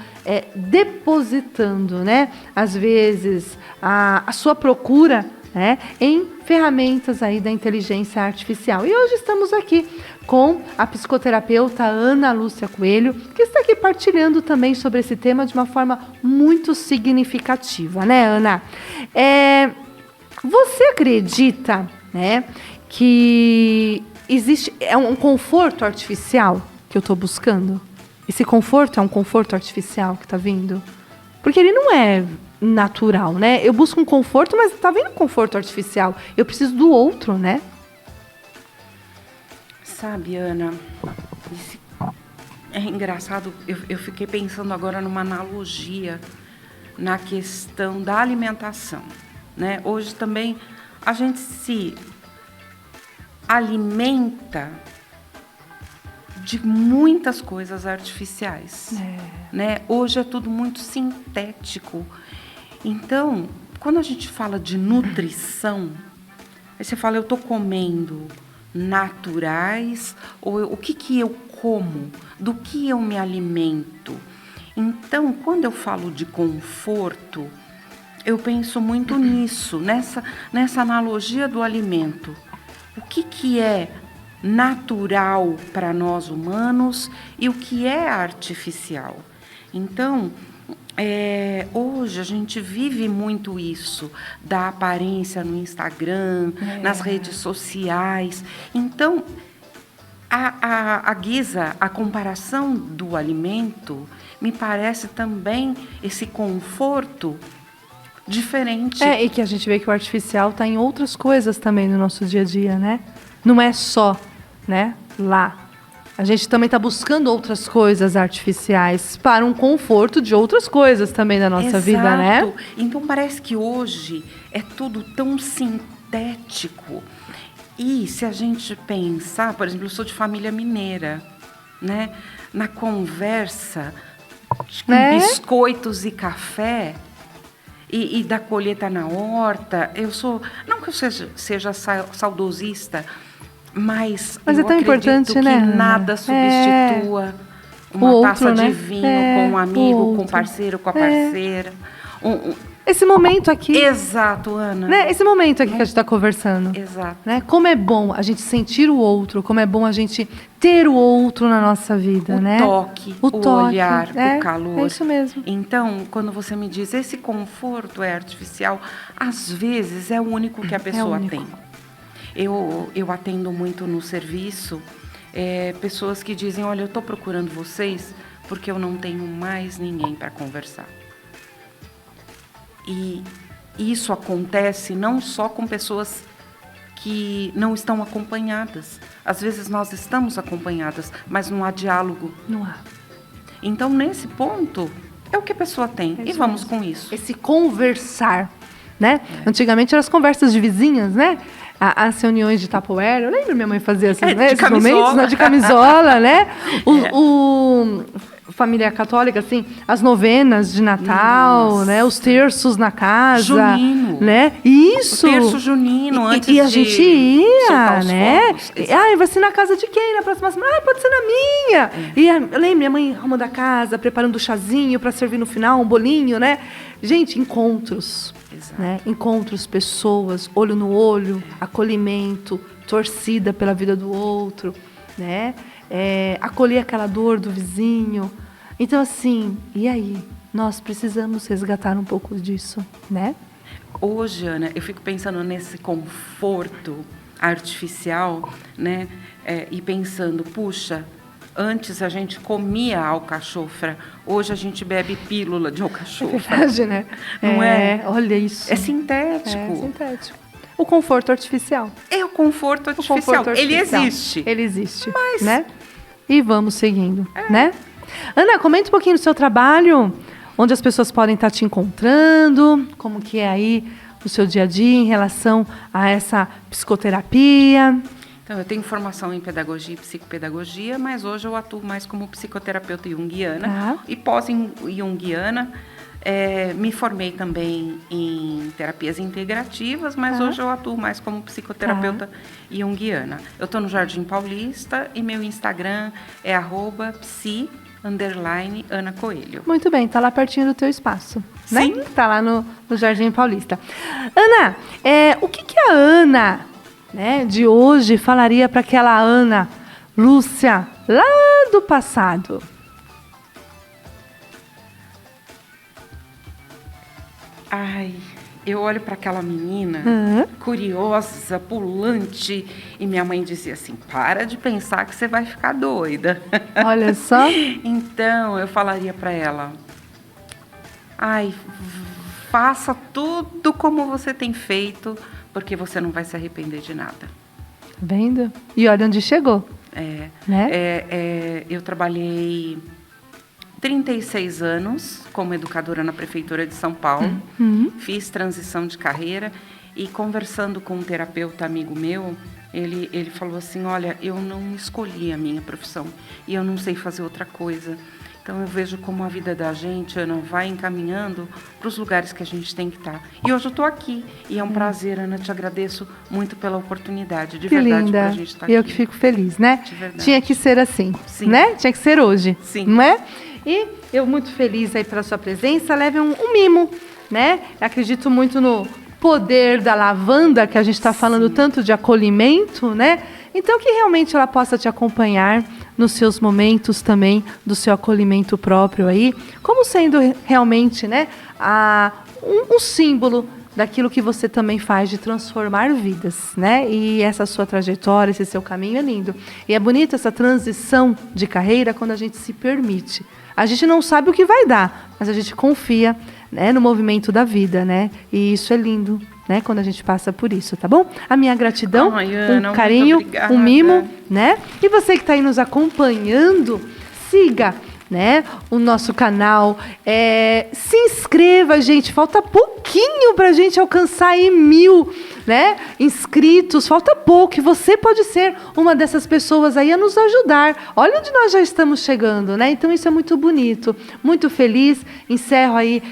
A: depositando, né, às vezes, a sua procura, né, em ferramentas aí da inteligência artificial. E hoje estamos aqui com a psicoterapeuta Ana Lúcia Coelho, que está aqui partilhando também sobre esse tema de uma forma muito significativa, né, Ana? Você acredita, né, que existe um conforto artificial que eu estou buscando? Esse conforto é um conforto artificial que está vindo? Porque ele não é natural, né? Eu busco um conforto, mas está vindo um conforto artificial. Eu preciso do outro, né?
E: Sabe, Ana, é engraçado, eu fiquei pensando agora numa analogia na questão da alimentação, né? Hoje também a gente se alimenta de muitas coisas artificiais, né? Hoje é tudo muito sintético. Então, quando a gente fala de nutrição, aí você fala, eu estou comendo naturais, ou o que eu como, do que eu me alimento. Então, quando eu falo de conforto, eu penso muito nisso, nessa analogia do alimento. O que é natural para nós humanos e o que é artificial. Então, hoje a gente vive muito isso, da aparência no Instagram, nas redes sociais. Então, a comparação do alimento me parece também esse conforto diferente.
A: E que a gente vê que o artificial está em outras coisas também no nosso dia a dia, né? Não é só, né, lá. A gente também está buscando outras coisas artificiais para um conforto de outras coisas também da nossa vida, né?
E: Então parece que hoje é tudo tão sintético. E se a gente pensar, por exemplo, eu sou de família mineira, né? Na conversa com biscoitos e café e da colheita na horta, não que eu seja saudosista, mas
A: é tão importante,
E: que
A: né,
E: nada substitua uma taça de vinho com um amigo, com um parceiro, com a parceira.
A: Esse momento aqui.
E: Exato, Ana.
A: Né? Esse momento aqui que a gente está conversando.
E: Exato.
A: Né? Como é bom a gente sentir o outro, como é bom a gente ter o outro na nossa vida,
E: o
A: né?
E: Toque, o olhar, o calor.
A: É isso mesmo.
E: Então, quando você me diz esse conforto é artificial, às vezes é o único que a pessoa tem. Eu atendo muito no serviço pessoas que dizem, olha, eu estou procurando vocês porque eu não tenho mais ninguém para conversar. E isso acontece não só com pessoas que não estão acompanhadas. Às vezes nós estamos acompanhadas, mas não há diálogo.
A: Não há.
E: Então, nesse ponto, é o que a pessoa tem. E vamos com isso.
A: Esse conversar, né? Antigamente eram as conversas de vizinhas, né? as reuniões de Tupperware. Eu lembro minha mãe fazia esses
E: camisola.
A: momentos, né, de camisola, né? Família católica, assim, as novenas de Natal,
E: Nossa.
A: né? Os terços na casa.
E: Junino.
A: Né? Isso.
E: O terço junino, antes
A: e a gente ia,
E: soltar os
A: né?
E: fogos.
A: Vai ser na casa de quem na próxima semana? Pode ser na minha. E eu lembro minha mãe arrumando a casa, preparando o chazinho para servir no final, um bolinho, né? Gente, encontros.
E: Exato.
A: Né? Encontros, pessoas, olho no olho, acolhimento, torcida pela vida do outro, né? Acolher aquela dor do vizinho. Então, assim, e aí? Nós precisamos resgatar um pouco disso, né?
E: Hoje, Ana, eu fico pensando nesse conforto artificial, né? E pensando, puxa, antes a gente comia alcachofra, hoje a gente bebe pílula de alcachofra.
A: Verdade, né?
E: Não é?
A: Olha isso.
E: É sintético.
A: É sintético. O conforto artificial.
E: É o conforto artificial. Ele existe.
A: Ele existe, né? E vamos seguindo, né? Ana, comenta um pouquinho do seu trabalho, onde as pessoas podem estar te encontrando, como que é aí o seu dia a dia em relação a essa psicoterapia.
E: Então, eu tenho formação em pedagogia e psicopedagogia, mas hoje eu atuo mais como psicoterapeuta junguiana e pós-junguiana. Me formei também em terapias integrativas, mas hoje eu atuo mais como psicoterapeuta junguiana. Eu estou no Jardim Paulista e meu Instagram é @psi_Ana Coelho.
A: Muito bem, tá lá pertinho do teu espaço, né?
E: Sim.
A: Tá lá no Jardim Paulista. Ana, o que a Ana, né, de hoje falaria para aquela Ana Lúcia lá do passado?
E: Ai, eu olho para aquela menina curiosa, pulante, e minha mãe dizia assim, para de pensar que você vai ficar doida.
A: Olha só.
E: Então, eu falaria para ela, faça tudo como você tem feito, porque você não vai se arrepender de nada.
A: Tá vendo? E olha onde chegou. Né?
E: Eu trabalhei 36 anos como educadora na Prefeitura de São Paulo. Fiz transição de carreira e conversando com um terapeuta amigo meu, ele falou assim, olha, eu não escolhi a minha profissão e eu não sei fazer outra coisa. Então eu vejo como a vida da gente, Ana, vai encaminhando para os lugares que a gente tem que estar. E hoje eu estou aqui e é um prazer, Ana, te agradeço muito pela oportunidade, de verdade, para a gente estar aqui.
A: Eu que fico feliz, né?
E: De verdade.
A: Tinha que ser assim,
E: Sim.
A: né? Tinha que ser hoje,
E: Sim.
A: não é? E eu muito feliz aí pela sua presença. Leve um mimo, né? Acredito muito no poder da lavanda, que a gente está falando tanto de acolhimento, né? Então que realmente ela possa te acompanhar nos seus momentos também do seu acolhimento próprio aí, como sendo realmente, né, um símbolo daquilo que você também faz de transformar vidas, né? E essa sua trajetória, esse seu caminho é lindo. E é bonita essa transição de carreira quando a gente se permite. A gente não sabe o que vai dar, mas a gente confia, né, no movimento da vida, né? E isso é lindo, né? Quando a gente passa por isso, tá bom? A minha gratidão,
E: Ana,
A: um carinho,
E: muito
A: um mimo, né? E você que está aí nos acompanhando, siga, né, o nosso canal, se inscreva, gente, falta pouquinho pra gente alcançar aí 1000, né, inscritos, falta pouco, e você pode ser uma dessas pessoas aí a nos ajudar. Olha onde nós já estamos chegando, né? Então isso é muito bonito, muito feliz. Encerro aí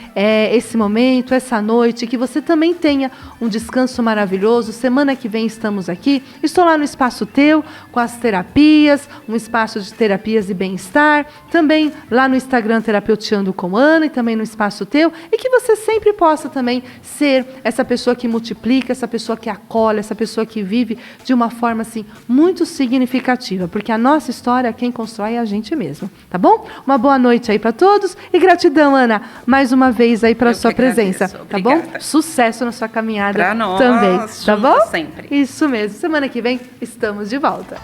A: esse momento, essa noite, que você também tenha um descanso maravilhoso. Semana que vem estamos aqui. Estou lá no Espaço Teu com as terapias, um espaço de terapias e bem-estar. Também lá no Instagram Terapeutiando com Ana, e também no Espaço Teu, e que você sempre possa também ser essa pessoa que multiplica, essa pessoa que acolhe, essa pessoa que vive de uma forma assim muito significativa, porque a nossa história, quem constrói é a gente mesmo, tá bom? Uma boa noite aí para todos e gratidão, Ana, mais uma vez aí pela sua presença, tá bom? Sucesso na sua caminhada
E: pra nós,
A: também, tá bom?
E: Sempre.
A: Isso mesmo. Semana que vem estamos de volta.